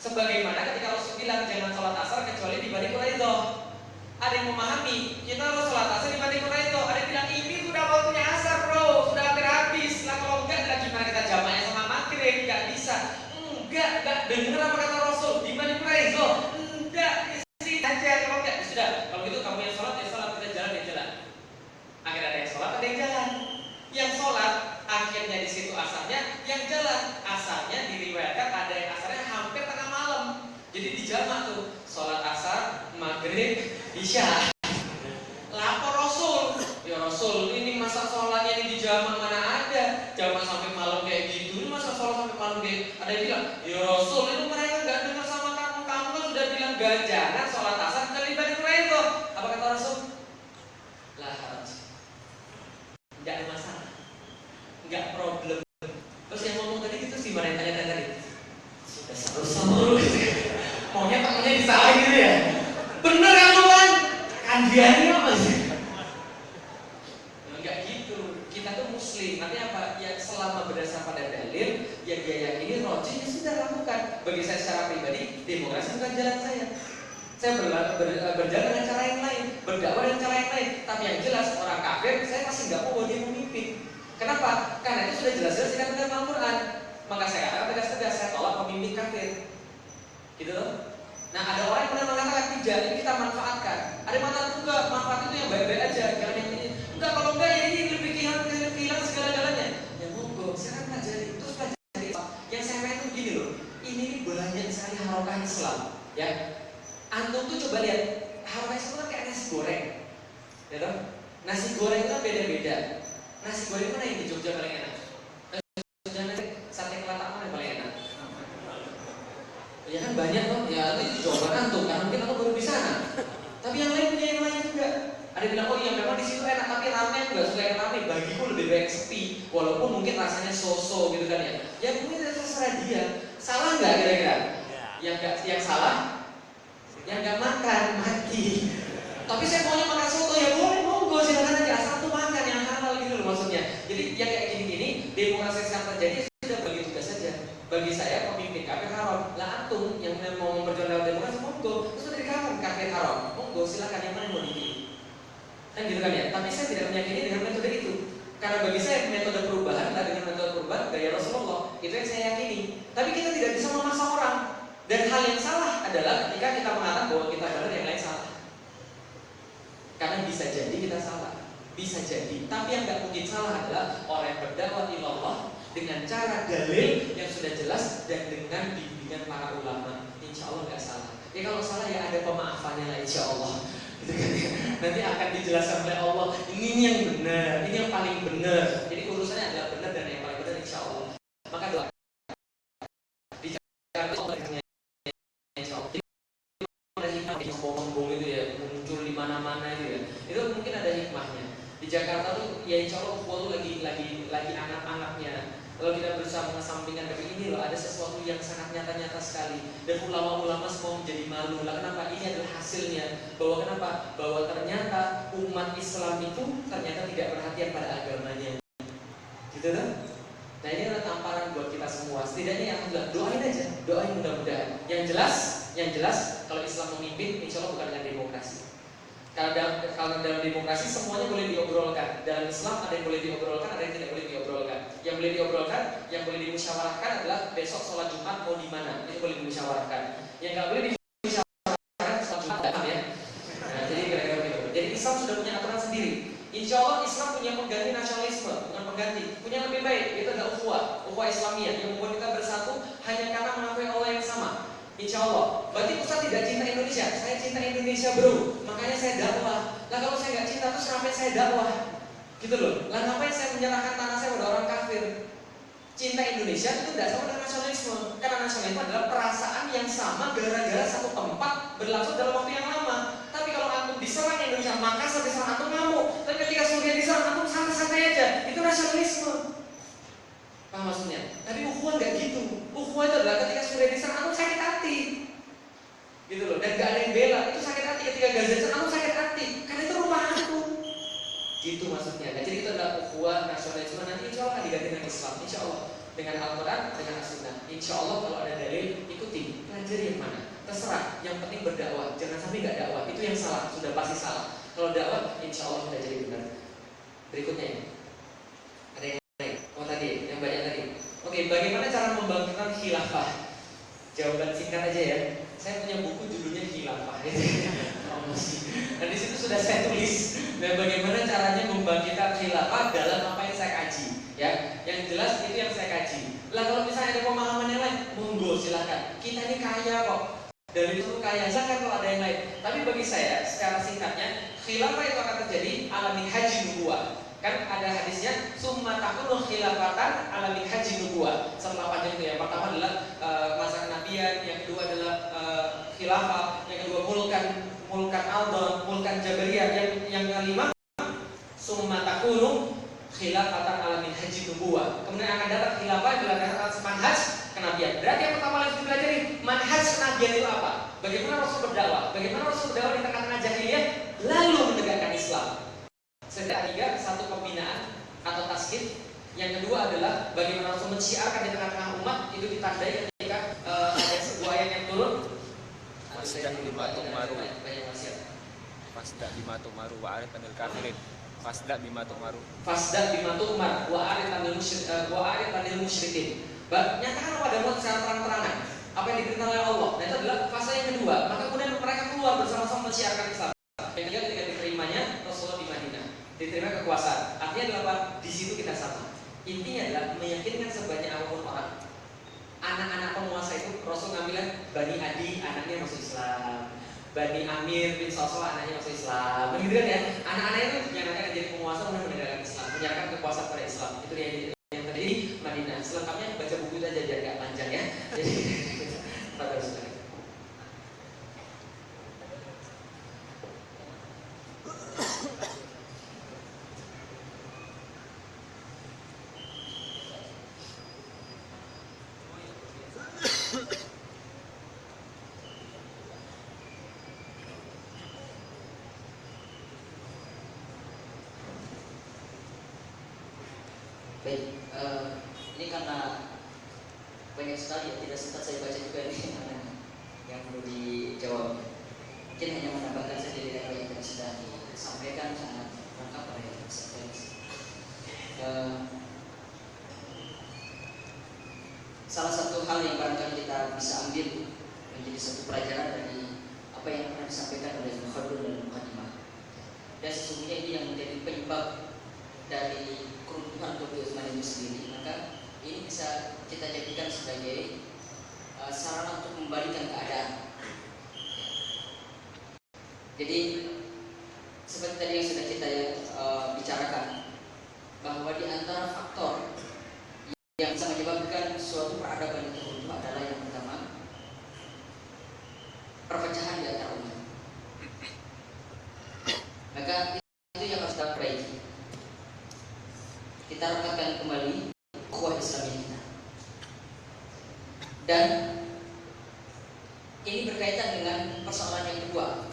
Sebagaimana ketika Rasul bilang jangan sholat asar kecuali di Bani Quraidah. Ada yang memahami kita harus sholat asar di Bani Quraidah. Ada yang bilang ini sudah waktunya asar bro, sudah hampir habis. Lah kalau enggak gimana kita jamaahnya sama maghrib? Nggak bisa. Enggak dengar apa kata Rasul di Bani Quraidah. Enggak di sini aja kalau enggak sudah. Kalau gitu kamu yang sholat ya sholat, kita jalan ya jalan. Akhirnya ada yang sholat, ada yang jalan. Yang sholat akhirnya di situ asarnya, yang jalan asarnya diriwayatkan ada yang asarnya hampir tengah malam. Jadi dijamak tuh sholat asar, maghrib, isya. Lapor Rasul, ya Rasul ini masa sholatnya ini dijamak mana ada? Jamak sampai malam kayak gitu, ini masa sholat sampai malam kayak. Ada yang bilang, ya Rasul itu mereka nggak dengar sama kamu, kamu kan sudah bilang jangan sholat asar dari Bani Quraidah. Apa kata Rasul? Lah harus, nggak ada masalah, nggak problem. Terus yang ngomong tadi itu sih mana yang tanya tadi? Sudah sama lu gitu. Maunya temennya disalahin gitu ya. Bener kan lu kan? Kandiannya apa sih? Enggak gitu. Kita tuh Muslim. Artinya apa? Ya selama berdasar pada dalil yang dia yakini rojih ya sudah lakukan. Bagi saya secara pribadi, demokrasi bukan jalan saya. Saya berjalan dengan cara yang lain, berdakwah dengan cara yang lain. Tapi yang jelas orang kafir, saya masih nggak mau dia memimpin. Kenapa? Karena itu sudah jelas-jelas dikatakan dalam Al-Quran. Maka saya katakan tegas-tegas, saya tolak pemimpin kafir. Gitu loh. Nah ada orang yang pernah mengatakan tidak, ini kita manfaatkan. Ada yang mengatakan juga manfaat itu yang baik-baik aja, jangan yang ini. Enggak, kalau enggak ya ini lebih kehilangan segala-galanya. Ya monggo, silakan pelajari, terus pelajari. Yang saya pengen tuh gini loh, ini banyak sekali harokah Islam, ya. Antum tuh coba lihat, harokah Islam kan kayak nasi goreng, ya toh? Nasi goreng itu kan beda-beda. Nasi goreng mana yang di Jogja paling enak? Sate Kelatak mana yang paling enak? Ya kan banyak loh, ya itu jawaban antum karena mungkin aku baru di sana. Tapi yang lain punya yang lain juga. Ada yang bilang oh iya memang di situ enak tapi rame aku nggak suka yang rame. Bagiku lebih baik sepi, walaupun mungkin rasanya so-so gitu kan ya. Ya mungkin terserah dia. Salah nggak kira-kira? Yang salah, yang nggak makan mati. Tapi saya maunya makan soto ya boleh monggo silakan aja asal tuh makan yang halal gitu loh maksudnya. Jadi yang kayak gini-gini demokrasi yang terjadi sudah bagi tugas saja. Bagi saya pemimpin kafir haram. Lah antum yang mau memperjuangkan demokrasi monggo, terus dari kapan kafir haram? Monggo silakan yang mana yang mau dipilih. Kan gitu kan ya. Tapi saya tidak meyakini dengan metode itu. Karena bagi saya metode perubahan adalah dengan metode perubahan gaya Rasulullah. Itu yang saya yakini. Tapi kita tidak bisa memaksa orang. Dan hal yang salah adalah ketika kita mengatakan bahwa kita benar yang lain salah. Karena bisa jadi kita salah. Bisa jadi. Tapi yang nggak mungkin salah adalah orang yang berdakwah ilallah dengan cara dalil yang sudah jelas dan dengan bimbingan para ulama. Insya Allah nggak salah. Ya kalau salah ya ada pemaafannya lah insya Allah. Gitu kan ya. Nanti akan dijelaskan oleh Allah. Ini yang benar, ini yang paling benar. Jadi urusannya adalah benar dan yang paling benar insya Allah. Maka doa. Bicara Allah insya Allah. Jadi ada hikmah yang sombong itu ya muncul di mana-mana itu ya. Itu mungkin ada hikmahnya. Di Jakarta tuh ya insya Allah tuh lagi anak-anaknya. Kalau kita berusaha mengesampingkan dari ini loh, ada sesuatu yang sangat nyata-nyata sekali dan ulama-ulama semua menjadi malu. Lah kenapa? Ini adalah hasilnya. Bahwa kenapa? Bahwa ternyata umat Islam itu ternyata tidak perhatian pada agamanya. Gitu kan? Nah ini adalah tamparan buat kita semua. Setidaknya yang enggak doain aja, doain mudah-mudahan. Yang jelas kalau Islam memimpin, insya Allah bukan dengan demokrasi. Kalau dalam demokrasi semuanya boleh diobrolkan. Dalam Islam ada yang boleh diobrolkan, ada yang tidak boleh diobrolkan. Yang boleh diobrolkan, yang boleh dimusyawarahkan adalah besok sholat Jumat mau di mana, itu boleh dimusyawarahkan. Yang nggak boleh dimusyawarahkan sholat Jumat ya. Nah, jadi kira-kira begitu. Jadi Islam sudah punya aturan sendiri. Insya Allah Islam punya pengganti nasionalisme, bukan pengganti. Punya yang lebih baik, itu adalah ukhuwah Islamiyah yang membuat kita bersatu hanya karena mengakui Allah yang sama. Insya Allah. Berarti Ustaz tidak cinta Indonesia. Saya cinta Indonesia bro, makanya saya dakwah. Lah kalau saya nggak cinta terus ngapain saya dakwah? Gitu loh. Lah ngapain saya menyerahkan tanah saya pada orang kafir? Cinta Indonesia itu tidak sama dengan nasionalisme. Karena nasionalisme adalah perasaan yang sama gara-gara satu tempat berlangsung dalam waktu yang lama. Tapi kalau antum diserang Indonesia, Makassar diserang antum ngamuk. Tapi ketika Suriah diserang antum santai-santai aja. Itu nasionalisme. Paham maksudnya? Tapi ukhuwah nggak gitu. Ukhuwah itu adalah ketika Suriah diserang antum sakit hati. Gitu loh. Dan gak ada yang bela. Itu sakit hati ketika Gaza diserang antum sakit hati. Karena itu rumah antum. Gitu maksudnya. Nah, jadi itu adalah ukhuwah nasionalisme. Nanti insya Allah akan diganti dengan Islam. Insya Allah dengan Al-Quran, dengan As-Sunnah. Insya Allah kalau ada dalil ikuti, pelajari yang mana. Terserah. Yang penting berdakwah. Jangan sampai nggak dakwah. Itu yang salah. Sudah pasti salah. Kalau dakwah, insya Allah kita jadi benar. Berikutnya ya. Ada yang lain? Oh tadi, yang banyak tadi. Oke, bagaimana cara membangkitkan khilafah? Jawaban singkat aja ya. Saya punya buku judulnya Khilafah. Dan di situ sudah saya tulis dan bagaimana caranya membangkitkan khilafah dalam apa yang saya kaji. Ya, yang jelas itu yang saya kaji. Lah kalau misalnya ada pemahaman yang lain, monggo silahkan. Kita ini kaya kok. Dari itu kaya zakat kalau ada yang lain. Tapi bagi saya, secara singkatnya, khilafah itu akan terjadi ala minhaji nubuwah. Kan ada hadisnya summa takunu khilafatan ala minhaji nubuwah. Setelah panjang itu yang pertama adalah masa kenabian, yang kedua adalah khilafah, yang kedua mulkan aldon, mulkan jabariyah, yang kelima summa takunu khilafatan ala minhaji nubuwah. Kemudian akan datang khilafah yang berdasarkan manhaj kenabian. Berarti yang pertama harus dipelajari manhaj kenabian itu apa? Bagaimana Rasul berdakwah? Bagaimana Rasul berdakwah di tengah-tengah jahiliyah lalu menegakkan Islam? Sedang tiga, satu pembinaan atau tasghir. Yang kedua adalah bagaimana Rasul mensyiarkan di tengah-tengah umat. Itu ditandai ketika ada sebuah ayat yang turun. Fasda bima tu'maru Fasda bima tu'maru wa arid anil kafirin. Fasda bima tu'maru. Fasda bima tu'mar wa arid anil musyrikin. Nyatakan pada muat secara terang-terangan apa yang diperintahkan oleh Allah. Nah itu adalah fase yang kedua. Maka kemudian mereka keluar bersama-sama mensyiarkan Islam. Yang ketiga ketika diterimanya Rasulullah di Madinah, diterima kekuasaan. Artinya adalah apa? Di situ kita sama. Intinya adalah meyakinkan sebanyak apapun orang. Anak-anak penguasa itu Rasul ngambilnya Bani Adi anaknya masuk Islam, Bani Amir bin Sosok anaknya masuk Islam. Begitu kan ya? Anak-anak itu yang nanti akan jadi penguasa kemudian menegakkan Islam, menyerahkan kekuasaan pada Islam. Itu yang terjadi di Madinah. Selengkapnya baca buku itu aja biar gak panjang ya. Jadi sabar sekali. Baik, ini karena banyak sekali ya, tidak sempat saya baca juga ini yang perlu dijawab. Mungkin hanya menambahkan saja dari apa yang tadi sudah disampaikan sangat lengkap oleh Ustaz. Salah satu hal yang barangkali kita bisa ambil menjadi satu pelajaran dari apa yang pernah disampaikan oleh Mukhadul dan Mukhadimah. Dan sesungguhnya ini yang menjadi penyebab dari keruntuhan Doli Utsman itu sendiri, maka ini bisa kita jadikan sebagai sarana untuk membalikan keadaan. Jadi seperti tadi yang sudah kita bicarakan, bahwa di antara faktor yang bisa menyebabkan suatu peradaban itu runtuh adalah yang pertama, perpecahan di antara umat. Maka itu yang harus kita perbaiki. Kita rekatkan kembali ukhuwah Islamiyah kita. Dan ini berkaitan dengan persoalan yang kedua,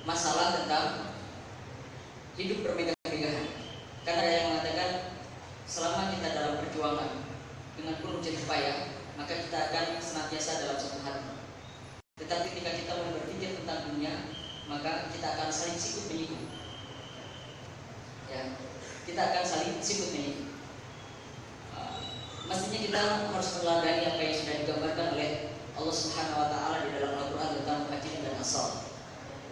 masalah tentang hidup bermegah-megahan. Karena ada yang mengatakan selama kita dalam perjuangan dengan penuh jerih payah, maka kita akan senantiasa dalam satu hati. Tetapi ketika kita mulai berpikir tentang dunia, maka kita akan saling sikut menyikut. Ya, kita akan saling sikut menyikut. Mestinya kita harus meneladani apa yang sudah digambarkan oleh Allah Subhanahu wa taala di dalam Al-Qur'an tentang muhajirin dan ansar.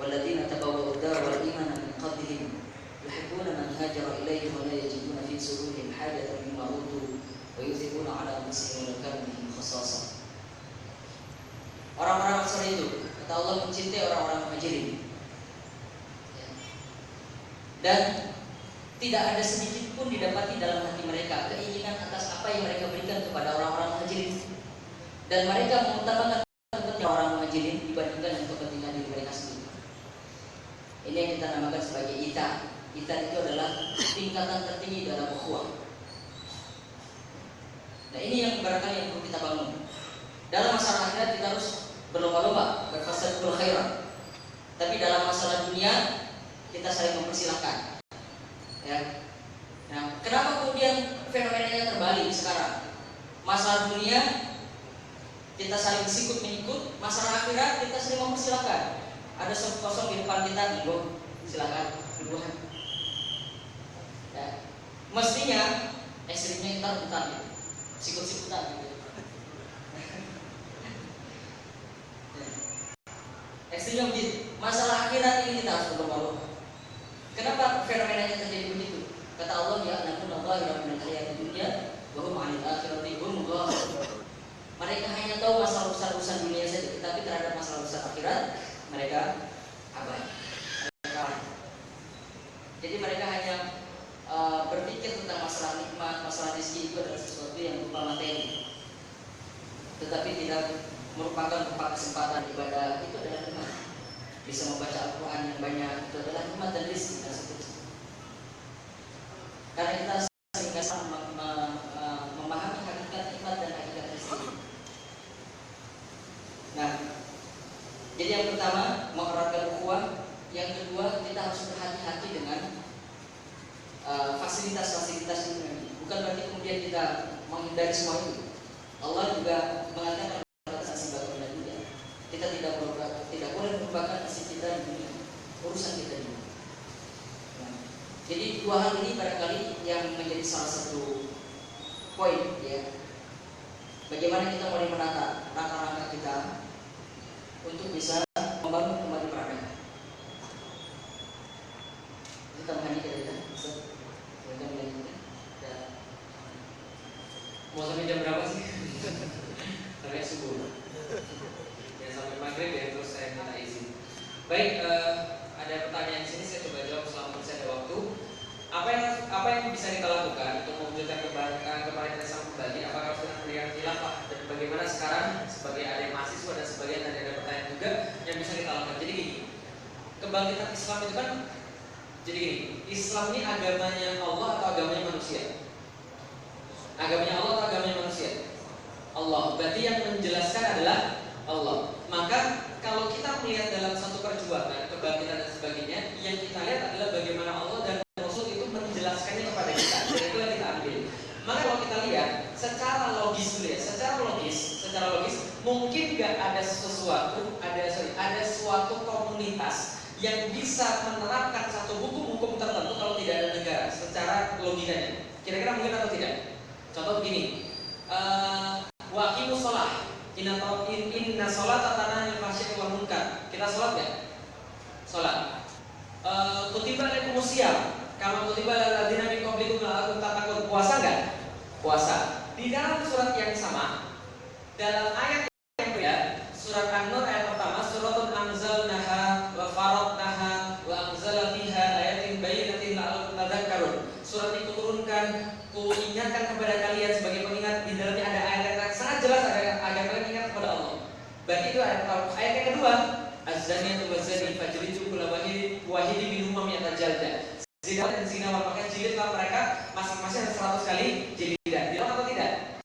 Walladzina tabawwa'u ad-dar wal imana min qablihim yuhibbuna man hajara ilaihim wa la yajiduna fi sudurihim hajatan mimma utu wa yuthibuna 'ala anfusihim wa law kanu bihim khassasah. Orang-orang Allah mencintai orang-orang muhajirin. Ya. Dan tidak ada sedikit pun didapati dalam hati mereka keinginan atas apa yang mereka berikan kepada orang-orang muhajirin. Dan mereka mengutamakan kepentingan orang muhajirin dibandingkan dengan kepentingan diri mereka sendiri. Ini yang kita namakan sebagai ita. Ita itu adalah tingkatan tertinggi dalam ukhuwah. Nah, ini yang barangkali yang perlu kita bangun. Dalam masalah akhirat kita harus berlomba-lomba, berfasadul khairan. Tapi dalam masalah dunia kita saling mempersilahkan. Ya. Nah, kenapa kemudian fenomenanya terbalik sekarang? Masalah dunia kita saling sikut mengikut, masalah akhirat kita saling mempersilahkan. Ada soft kosong di depan kita, monggo, silakan duluan. Ya. Mestinya ekstrimnya kita rebutan gitu. Sikut-sikutan gitu. Ekstrimnya begitu. Masalah akhirat ini kita harus berlomba-lomba. Kenapa fenomenanya terjadi begitu? Kata Allah, ya anakun Allah yang menayani dunia, bahwa ma'anil akhirati hum ghafilun. Mereka hanya tahu masalah urusan dunia saja, tetapi terhadap masalah urusan akhirat mereka abai. Jadi mereka hanya berpikir tentang masalah nikmat, masalah rezeki itu adalah sesuatu yang berupa materi, tetapi tidak merupakan kesempatan ibadah. Itu adalah nikmat. Bisa membaca Al-Quran yang banyak itu adalah nikmat dan rezeki dan seterusnya. Karena kita sering memahami hakikat nikmat dan hakikat rezeki. Nah, jadi yang pertama mengeratkan ukhuwah, yang kedua kita harus berhati-hati dengan fasilitas-fasilitas ini. Bukan berarti kemudian kita menghindari semua itu. Allah juga mengatakan kita tidak boleh merupakan nasib kita di dunia, urusan kita di dunia. Nah, jadi dua hal ini barangkali yang menjadi salah satu poin, ya. Bagaimana kita mulai menata langkah-langkah kita untuk bisa membangun kembali peradaban. Kita menghadiri kita, kita melanjutkan. Mau sampai jam berapa sih? Sampai subuh. Ya sampai maghrib ya, terus saya minta izin. Baik, ada pertanyaan di sini, saya coba jawab selama masih ada waktu. Apa yang bisa kita lakukan untuk mewujudkan kembali Islam kembali? Apakah harus dengan pendirian khilafah? Dan bagaimana sekarang sebagai adik mahasiswa dan sebagian tadi ada pertanyaan juga yang bisa kita lakukan. Jadi gini, kebangkitan Islam itu kan, jadi gini, Islam ini agamanya Allah atau agamanya manusia? Agamanya Allah atau agamanya manusia? Allah. Berarti yang menjelaskan adalah Allah. Maka kalau kita melihat dalam satu perjuangan kebangkitan dan sebagainya, yang kita lihat adalah bagaimana Allah dan Rasul itu menjelaskannya kepada kita. Dan itu yang kita ambil. Maka kalau kita lihat secara logis dulu ya, secara logis mungkin nggak ada ada suatu komunitas yang bisa menerapkan satu hukum-hukum tertentu kalau tidak ada negara secara logikanya. Kira-kira mungkin atau tidak? Contoh begini, waqimus shalah, inna sholata tanha 'anil fahsya'i wal munkar. Kita sholat nggak? Sholat. Kutiba alaikumus syiyam, kama kutiba alal ladzina min qablikum la'allakum tattaqun. Puasa nggak? Puasa. Di dalam surat yang sama, dalam ayat yang berbeda, surat An-Nur ayat pertama, suratun anzalnaha wa faradnaha wa anzala fiha ayatin bayyinatin la'allakum tadhakkarun. Surat itu turunkan, ku ingatkan kepada kalian sebagai pengingat, di dalamnya ada ayat yang sangat jelas agar kalian ingat kepada Allah. Berarti itu ayat pertama. Ayat yang kedua, az-zaniyatu waz-zani fajlidu kulla wahidin minhuma mi'ata jaldah. Zina dan zina maka jilidlah mereka masing-masing 100 kali jilidan. Dilarang atau tidak?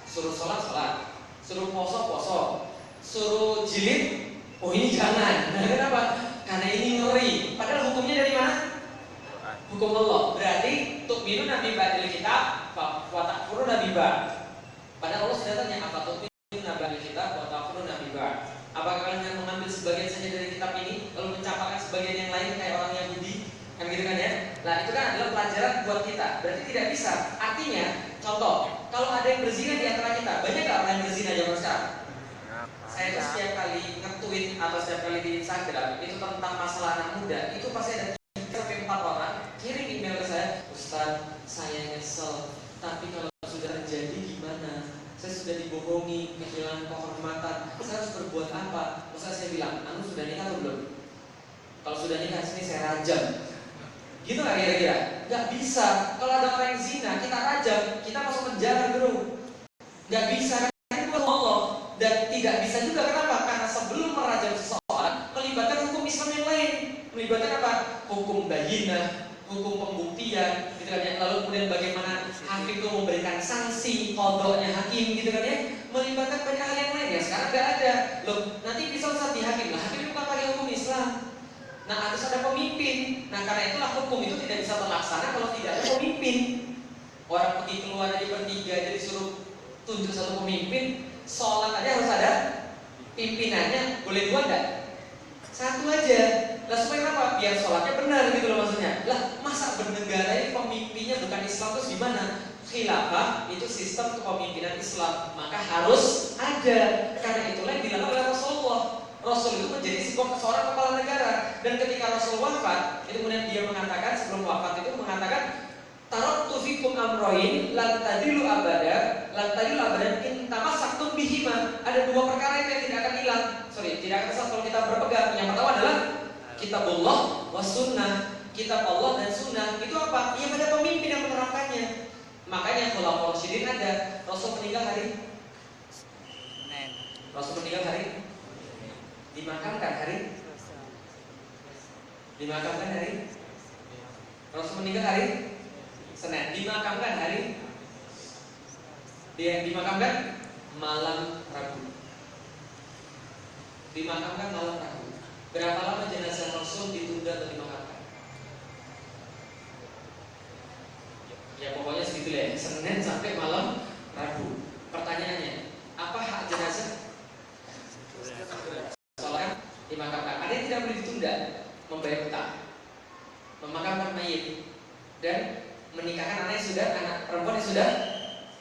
Suruh sholat, suruh poso, suruh jilid. Oh ini jangan. Nah, kenapa? Karena ini ngeri. Padahal hukumnya dari mana? Hukum Allah. Berarti tu'minu nabi ba'dil kitab wa takfurun nabi ba'. Padahal Allah sudah tanya, apa tu'minu nabi ba'dil kitab wa takfurun nabi ba'. Apakah kalian mengambil sebagian saja dari kitab ini lalu mencampakkan sebagian yang lain kayak orang Yahudi? Kan gitu kan ya? Nah itu kan adalah pelajaran buat kita. Berarti tidak bisa. Artinya, contoh, kalau ada yang berzina di antara kita, banyak nggak orang yang berzina zaman sekarang? Saya tuh setiap kali nge-tweet atau setiap kali di Instagram itu tentang masalah anak muda, itu pasti ada 3 sampai 4 orang kirim email ke saya, Ustaz, saya nyesel, tapi kalau sudah terjadi gimana? Saya sudah dibohongi, kehilangan kehormatan, saya harus berbuat apa? Ustaz saya bilang, sudah nikah atau belum? Kalau sudah nikah sini saya rajam. Gitu nggak kira-kira? Nggak bisa. Kalau ada orang yang zina kita rajam, kita masuk penjara bro. Nggak bisa karena itu Allah. Dan tidak bisa juga kenapa? Karena sebelum merajam seseorang melibatkan hukum Islam yang lain. Melibatkan apa? Hukum bayinah, hukum pembuktian, gitu kan ya. Lalu kemudian bagaimana hakim itu memberikan sanksi kodoknya hakim, gitu kan ya. Melibatkan banyak hal yang lain ya. Sekarang nggak ada. Loh, nanti bisa usah di hakim lah. Hakim itu bukan pakai hukum Islam. Nah, harus ada pemimpin. Nah, karena itulah hukum itu tidak bisa terlaksana kalau tidak ada pemimpin. Orang pergi keluar dari bertiga jadi suruh tunjuk satu pemimpin. Sholat aja harus ada pimpinannya. Boleh dua enggak? Satu aja. Lah supaya apa? Biar sholatnya benar gitu loh maksudnya. Lah masa bernegara ini pemimpinnya bukan Islam terus gimana? Khilafah itu sistem kepemimpinan Islam, maka harus ada. Karena itulah yang dilakukan oleh Rasulullah. Rasul itu menjadi seorang kepala negara. Dan ketika Rasul wafat, itu kemudian dia mengatakan sebelum wafat itu mengatakan taraktu fikum amroin lan tadilu abadan in tamassaktum bihima. Ada dua perkara yang tidak akan hilang. Tidak akan sesat kalau kita berpegang. Yang pertama adalah kitabullah wa sunnah. Kitab Allah dan sunnah. Itu apa? Yang ada pemimpin yang menerapkannya. Makanya khulafaur rasyidin ada. Rasul meninggal hari dimakamkan hari Rasul meninggal hari Senin, dimakamkan hari dia dimakamkan malam Rabu. Berapa lama jenazah Rasul ditunda atau dimakamkan? Ya pokoknya segitu ya, Senin sampai malam Rabu. Pertanyaannya, apa hak jenazah? Soalnya dimakamkan. Ada yang tidak boleh ditunda, membayar utang, memakamkan mayit, dan menikahkan anak perempuan yang sudah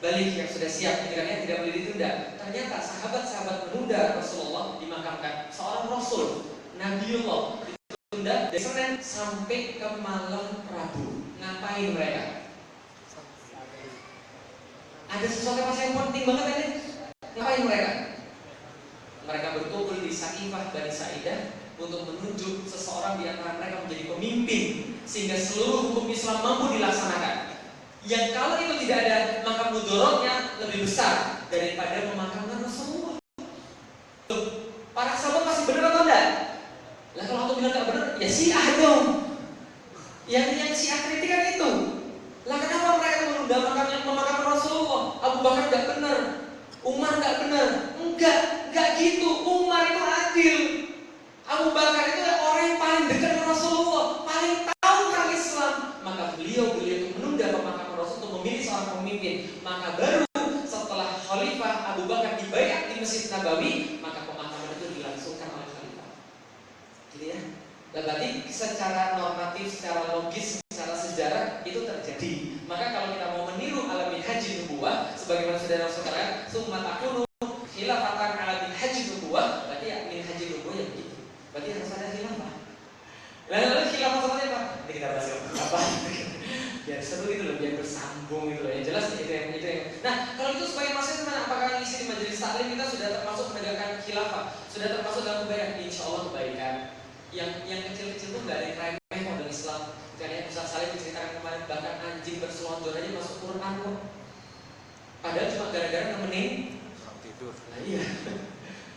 balik, yang sudah siap, nikahnya tidak boleh ditunda. Ternyata sahabat-sahabat menunda Rasulullah dimakamkan. Seorang Rasul, Nabiullah, ditunda dari Senin sampai ke malam Rabu. Ngapain mereka? Ada sesuatu yang penting banget ini. Ngapain mereka? Mereka berkumpul di Saqifah Bani Sa'idah untuk menunjuk seseorang di antara mereka menjadi pemimpin sehingga seluruh hukum Islam mampu dilaksanakan. Yang kalau itu tidak ada, maka mudorotnya lebih besar daripada memakamkan Rasulullah. Para sahabat masih benar atau enggak? Lah kalau aku bilang enggak benar, ya Syiah dong. Yang Syiah kritik kan itu. Lah kenapa mereka menunda memakamkan Rasulullah? Abu Bakar enggak benar, Umar enggak benar. Enggak gitu. Umar itu adil. Abu Bakar itu orang yang paling dekat dengan Rasulullah, paling tahu tentang Islam. Maka beliau itu menunda pemakaman Rasul untuk memilih seorang pemimpin. Maka baru setelah Khalifah Abu Bakar dibayar di Masjid Nabawi, maka pemakaman itu dilangsungkan oleh Khalifah. Gitu ya. Dan berarti secara normatif, secara logis, secara sejarah itu terjadi. Maka kalau kita mau meniru ala minhajin nubuwah, sebagaimana saudara katakan, summa takunu khilafatan ala minhajin nubuwah, berarti ya minhajin nubuwah yang begitu. Berarti harus ada khilafah. Lalu khilafah seperti apa? Nanti kita bahas apa? Biar seru gitu loh, biar bersambung gitu loh. Yang jelas itu yang. Nah, kalau itu sebagai maksudnya gimana? Apakah isi di majelis taklim kita sudah termasuk menegakkan khilafah? Sudah termasuk dalam kebaikan? Insya Allah kebaikan. Yang kecil-kecil tuh nggak ada yang remeh kok dalam Islam. Karena Ustaz Salim menceritakan kemarin bahkan anjing berselonjor aja masuk Quran kok. Padahal cuma gara-gara nemenin tidur. Nah iya.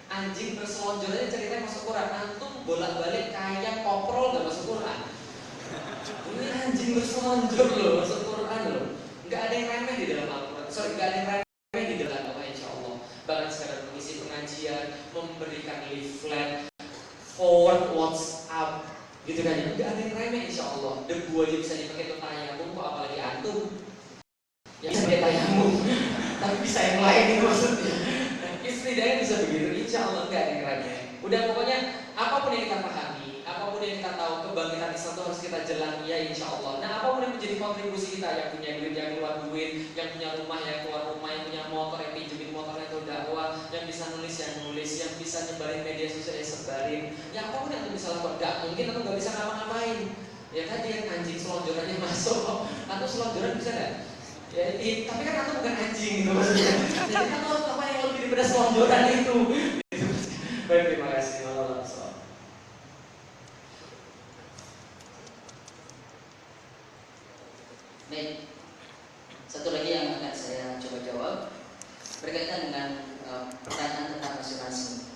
Anjing berselonjor aja ceritanya masuk Quran. Antum bolak-balik kayak koprol gak masuk Quran. Ini anjing berselonjor loh masuk Quran loh. Nggak ada yang remeh di dalam Al-Quran. Nggak ada yang remeh di dalam agama insya Allah. Bahkan sekadar mengisi pengajian, memberikan leaflet, forward WhatsApp, gitu kan ya. Nggak ada yang remeh insya Allah. Debu aja bisa dipakai untuk tayamum, kok apalagi antum. Yang bisa pakai tayamum, tapi bisa yang lain itu maksudnya. Setidaknya bisa begitu, insya Allah nggak ada yang remeh. Udah pokoknya apapun yang kita pahami, apapun yang kita tahu, kebangkitan Islam itu harus kita jalani ya insya Allah. Nah apapun yang menjadi kontribusi kita, yang punya duit yang keluar duit, yang punya rumah yang keluar rumah, yang punya motor yang pinjemin motornya itu dakwah, yang bisa nulis yang nulis, yang bisa nyebarin media sosial yang sebarin, ya apapun yang bisa lakukan. Nggak mungkin atau nggak bisa ngapa-ngapain. Ya tadi yang anjing selonjorannya masuk, atau selonjoran bisa nggak? Ya, tapi kan aku bukan anjing gitu maksudnya. Jadi kan harus apa yang lebih daripada selonjoran itu. Baik, terima kasih. Baik, satu lagi yang akan saya coba jawab berkaitan dengan pertanyaan tentang nasionalisme.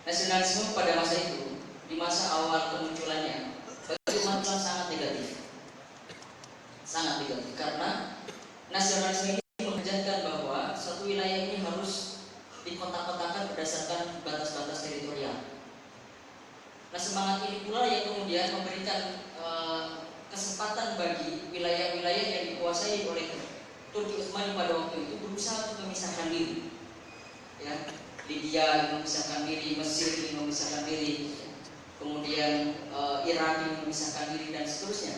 Nasionalisme pada masa itu, di masa awal kemunculannya, bagi umat Islam sangat negatif. Sangat negatif, karena nasionalisme ini mengajarkan bahwa suatu wilayah ini harus dikotak-kotakan berdasarkan batas-batas teritorial. Nah, semangat ini pula yang kemudian memberikan kesempatan bagi wilayah-wilayah yang dikuasai oleh Turki Utsmani pada waktu itu berusaha untuk memisahkan diri. Ya, Libya memisahkan diri, Mesir memisahkan diri, kemudian Irak memisahkan diri dan seterusnya.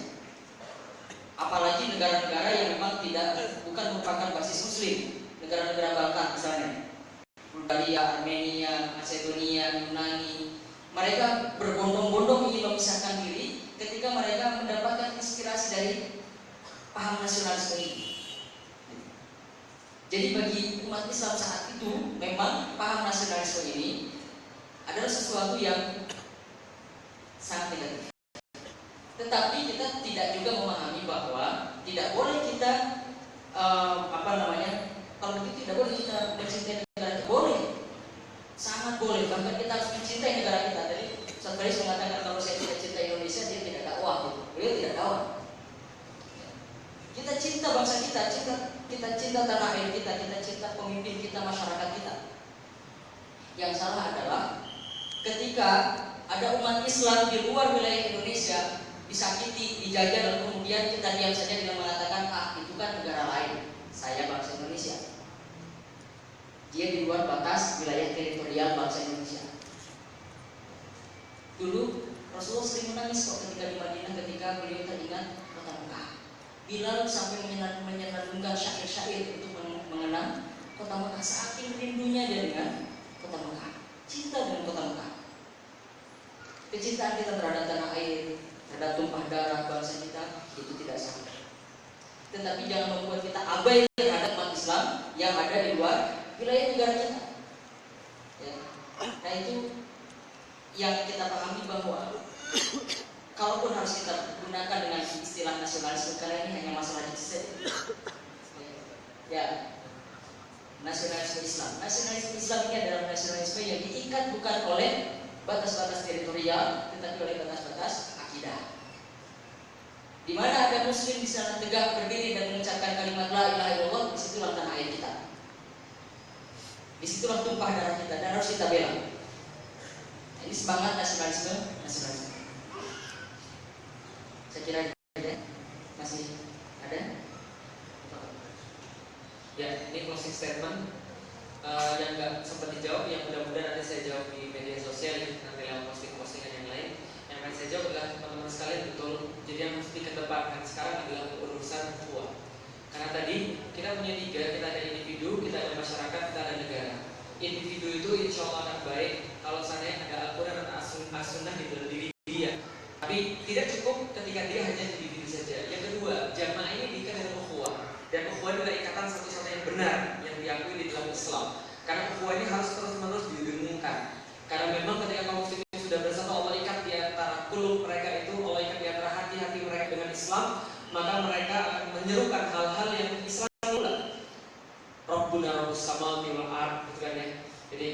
Apalagi negara-negara yang memang bukan merupakan basis Muslim, negara-negara Balkan misalnya, Bulgaria, Armenia, Macedonia, Yunani, mereka berbondong-bondong ingin memisahkan diri ketika mereka mendapatkan inspirasi dari paham nasionalisme ini. Jadi bagi umat Islam saat itu memang paham nasionalisme ini adalah sesuatu yang sangat negatif. Tetapi kita tidak juga memahami bahwa tidak boleh kita kalau begitu tidak boleh kita mencintai negara kita. Boleh, sangat boleh. Bahkan kita harus mencintai negara kita. Tadi Ustaz Faris mengatakan kalau saya tidak cinta Indonesia, dia tidak dakwah. Beliau tidak dakwah. Kita cinta bangsa kita, kita cinta tanah air kita cinta pemimpin kita, masyarakat kita. Yang salah adalah ketika ada umat Islam di luar wilayah Indonesia disakiti, dijajah, dan kemudian kita diam saja dengan mengatakan, itu kan negara lain, saya bangsa Indonesia. Dia di luar batas wilayah teritorial bangsa Indonesia. Dulu Rasulullah sering menangis kok ketika di Madinah, ketika beliau teringat kota Mekah. Bilal sampai menyenandungkan syair-syair untuk mengenang kota Mekah. Saking rindunya dia dengan kota Mekah, cinta dengan kota Mekah. Kecintaan kita terhadap tanah air, terhadap tumpah darah bangsa kita, itu tidak salah. Tetapi jangan membuat kita abai terhadap umat Islam yang ada di luar wilayah negara kita. Ya. Nah, itu yang kita pahami bahwa kalaupun harus kita gunakan dengan istilah nasionalisme, karena ini hanya masalah saja. Ya, nasionalisme Islam. Nasionalisme Islam ini adalah nasionalisme yang diikat bukan oleh batas-batas teritorial, tetapi oleh batas-batas akidah. Di mana ada Muslim di sana tegak berdiri dan mengucapkan kalimat La ilaha illallah, disitulah tanah air kita. Disitulah tumpah darah kita dan harus kita bela. Ini semangat nasionalisme. Saya kira ada, masih ada. Ya, ini closing statement yang nggak sempat dijawab, yang mudah-mudahan nanti saya jawab di media sosial, nanti lewat posting-postingan yang lain. Yang akan saya jawab adalah teman-teman sekalian, betul. Jadi yang mesti kedepankan sekarang adalah urusan ukhuwah. Karena tadi kita punya tiga, kita ada individu, kita ada masyarakat, kita ada negara. Individu itu insya Allah akan baik kalau seandainya ada Al-Quran dan As-Sunnah di dalam diri dia. Tapi tidak cukup ketika dia hanya individu saja. Yang kedua, jamaah ini diikat dengan ukhuwah. Dan ukhuwah adalah ikatan satu-satunya yang benar yang diakui di dalam Islam. Karena ukhuwah ini harus terus-menerus didengungkan. Karena memang ketika kaum muslimin sudah bersatu, Allah ikat di antara kulub mereka itu, Allah ikat di antara hati-hati mereka dengan Islam, maka mereka akan menyerukan hal-hal yang Islam pula. Rabbuna rabbus samawati wal ardh, gitu kan ya. Jadi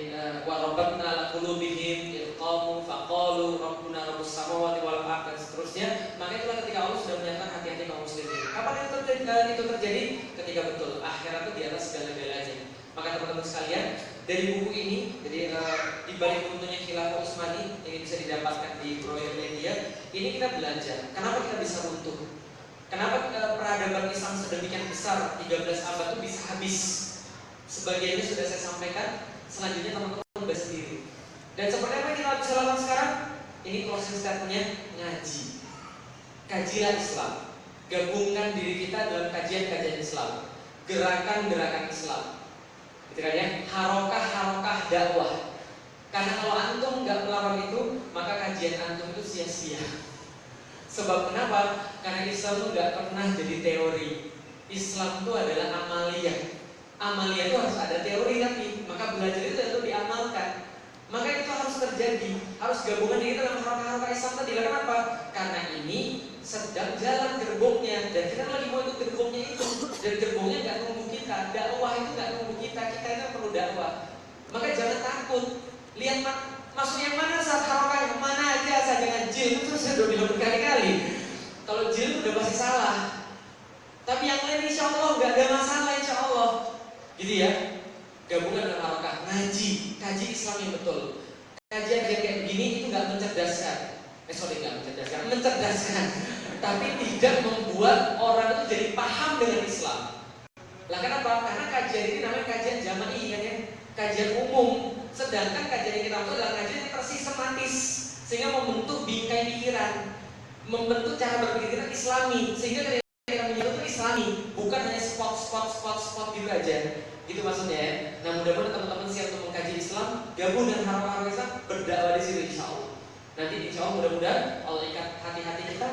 wa rabbatna ala qulubihim qamu faqalu rabbuna rabbus samawati wal ardh dan seterusnya. Maka itulah ketika Allah sudah menyiapkan hati-hati kaum muslimin. Kapan itu terjadi? Ketika betul akhirat itu di atas segala-galanya. Maka teman-teman sekalian, dari buku ini, jadi di balik runtuhnya Khilafah Utsmani yang bisa didapatkan di Royal Media, ini kita belajar kenapa kita bisa runtuh. Kenapa peradaban Islam sedemikian besar 13 abad itu bisa habis. Sebagiannya sudah saya sampaikan, selanjutnya teman-teman bahas sendiri. Dan seperti apa yang kita bisa lakukan sekarang? Ini closing statement-nya, ngaji. Kajilah Islam. Gabungkan diri kita dalam kajian-kajian Islam. Gerakan-gerakan Islam. Gitu kan ya? Harokah-harokah dakwah. Karena kalau antum nggak melawan itu, maka kajian antum itu sia-sia. Sebab kenapa? Karena Islam itu nggak pernah jadi teori. Islam itu adalah amaliyah. Amaliyah itu harus ada teori nanti. Maka belajar itu tentu diamalkan. Maka itu harus terjadi. Harus gabungan diri dalam harokah-harokah Islam tadi. Kenapa? Karena ini sedang jalan gerbongnya dan kita lagi mau ikut gerbongnya itu, dan gerbongnya nggak nunggu kita, dakwah itu nggak nunggu kita itu perlu dakwah. Maka jangan takut, lihat masuk yang mana saat harokah, yang mana aja asal jangan jil. Itu saya udah bilang berkali-kali, kalau jil udah pasti salah, tapi yang lain insya Allah nggak ada masalah insya Allah, gitu ya. Gabungan dengan harokah, ngaji, kaji Islam yang betul. Kajian kayak begini itu nggak mencerdaskan, mencerdaskan, tapi tidak membuat orang itu jadi paham dengan Islam. Lah kenapa? Karena kajian ini namanya kajian jama'i kan ya, kajian umum. Sedangkan kajian yang kita maksud adalah kajian yang tersistematis, sehingga membentuk bingkai pikiran, membentuk cara berpikir kita Islami, sehingga ketika kita menyebut itu Islami, bukan hanya spot gitu aja. Gitu maksudnya ya. Nah mudah-mudahan teman-teman siap untuk mengkaji Islam, gabung dengan harokah Islam, berdakwah di situ insya Allah. Nanti insya Allah mudah-mudahan Allah ikat hati-hati kita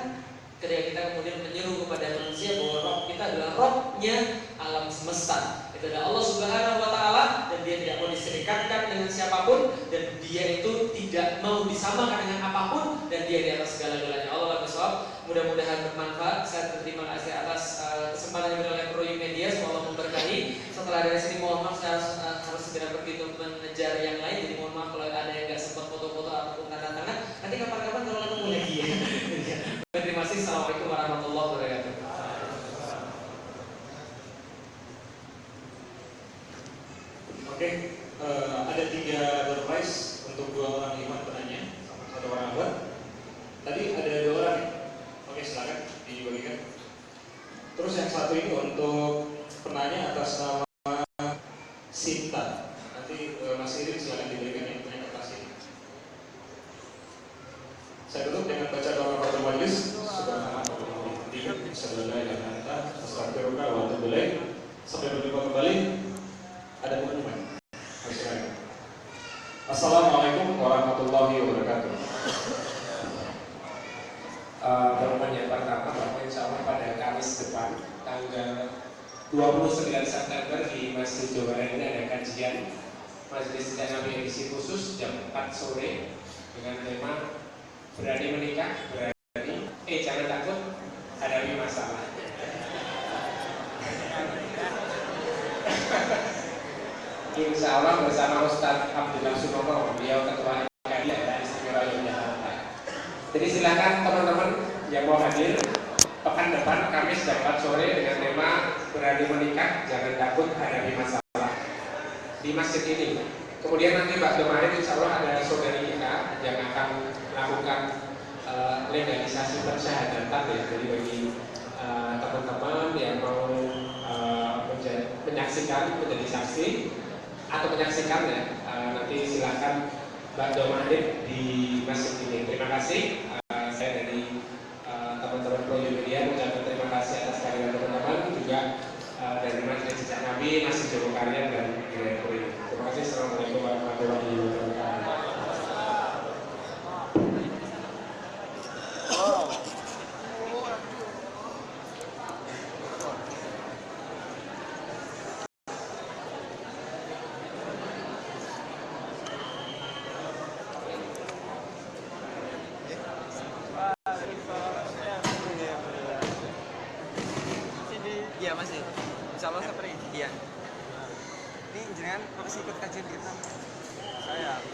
ketika kita kemudian menyeru kepada manusia bahwa Rob kita adalah Robnya alam semesta. Itu adalah Allah Subhanahu Wa Taala, dan Dia tidak mau diserikatkan dengan siapapun, dan Dia itu tidak mau disamakan dengan apapun, dan Dia di atas segala-galanya. Allah bersuap. Mudah-mudahan bermanfaat. Saya terima kasih atas kesempatan yang diberikan oleh Pro Media. Semoga Allah memberkahi. Setelah dari sini mohon maaf, saya harus segera pergi untuk mengejar yang lain. Jadi mohon maaf kalau ada yang nggak sempat foto-foto ataupun tanda tangan. Nanti kapan-kapan kalau ketemu lagi ya. Terima kasih. Assalamualaikum warahmatullahi wabarakatuh. Oke, ada 3 door prize untuk 2 orang ikhwan penanya, 1 orang abad. Tadi ada 2 orang ya? Oke, silakan dibagikan. Terus yang satu ini untuk penanya atas nama Sinta. Nanti Mas Irin silakan diberikan yang punya kertas ini. Saya tutup dengan baca doa kafaratul majlis. Subhanallah, astagfirullah wa atubu ilaik. Sampai berjumpa kembali. Ada pengumuman. Assalamualaikum warahmatullahi wabarakatuh. Pengumuman yang pertama bahwa insya Allah pada Kamis depan tanggal 29 September di Masjid Jawa Barat ini ada kajian Majelis Nabi edisi khusus jam 4 sore dengan tema berani menikah, jangan takut hadapi masalah. Insya Allah bersama Ustadz Abdullah Sunomo, beliau ketua MKI dan Istimewa Yogyakarta. Jadi silakan teman-teman yang mau hadir pekan depan Kamis jam 4 sore dengan tema berani menikah, jangan takut hadapi masalah di masjid ini. Kemudian nanti Mbak Domarin insya Allah ada saudari kita yang akan melakukan legalisasi persyahadatan ya. Jadi bagi teman-teman yang mau menyaksikan, menjadi saksi atau menyaksikan ya, nanti silakan Mbak Domarin di masjid ini. Terima kasih. Saya dari teman-teman Pro Media mengucapkan terima kasih atas kehadiran teman-teman, juga dari Majelis Jejak Nabi, Masjid Joko Karya dan Direktur. Terima kasih. Assalamualaikum warahmatullahi wabarakatuh. Iya masih. Insya Allah seperti ini. Iya. Ini jenengan masih ikut kajian kita? Saya.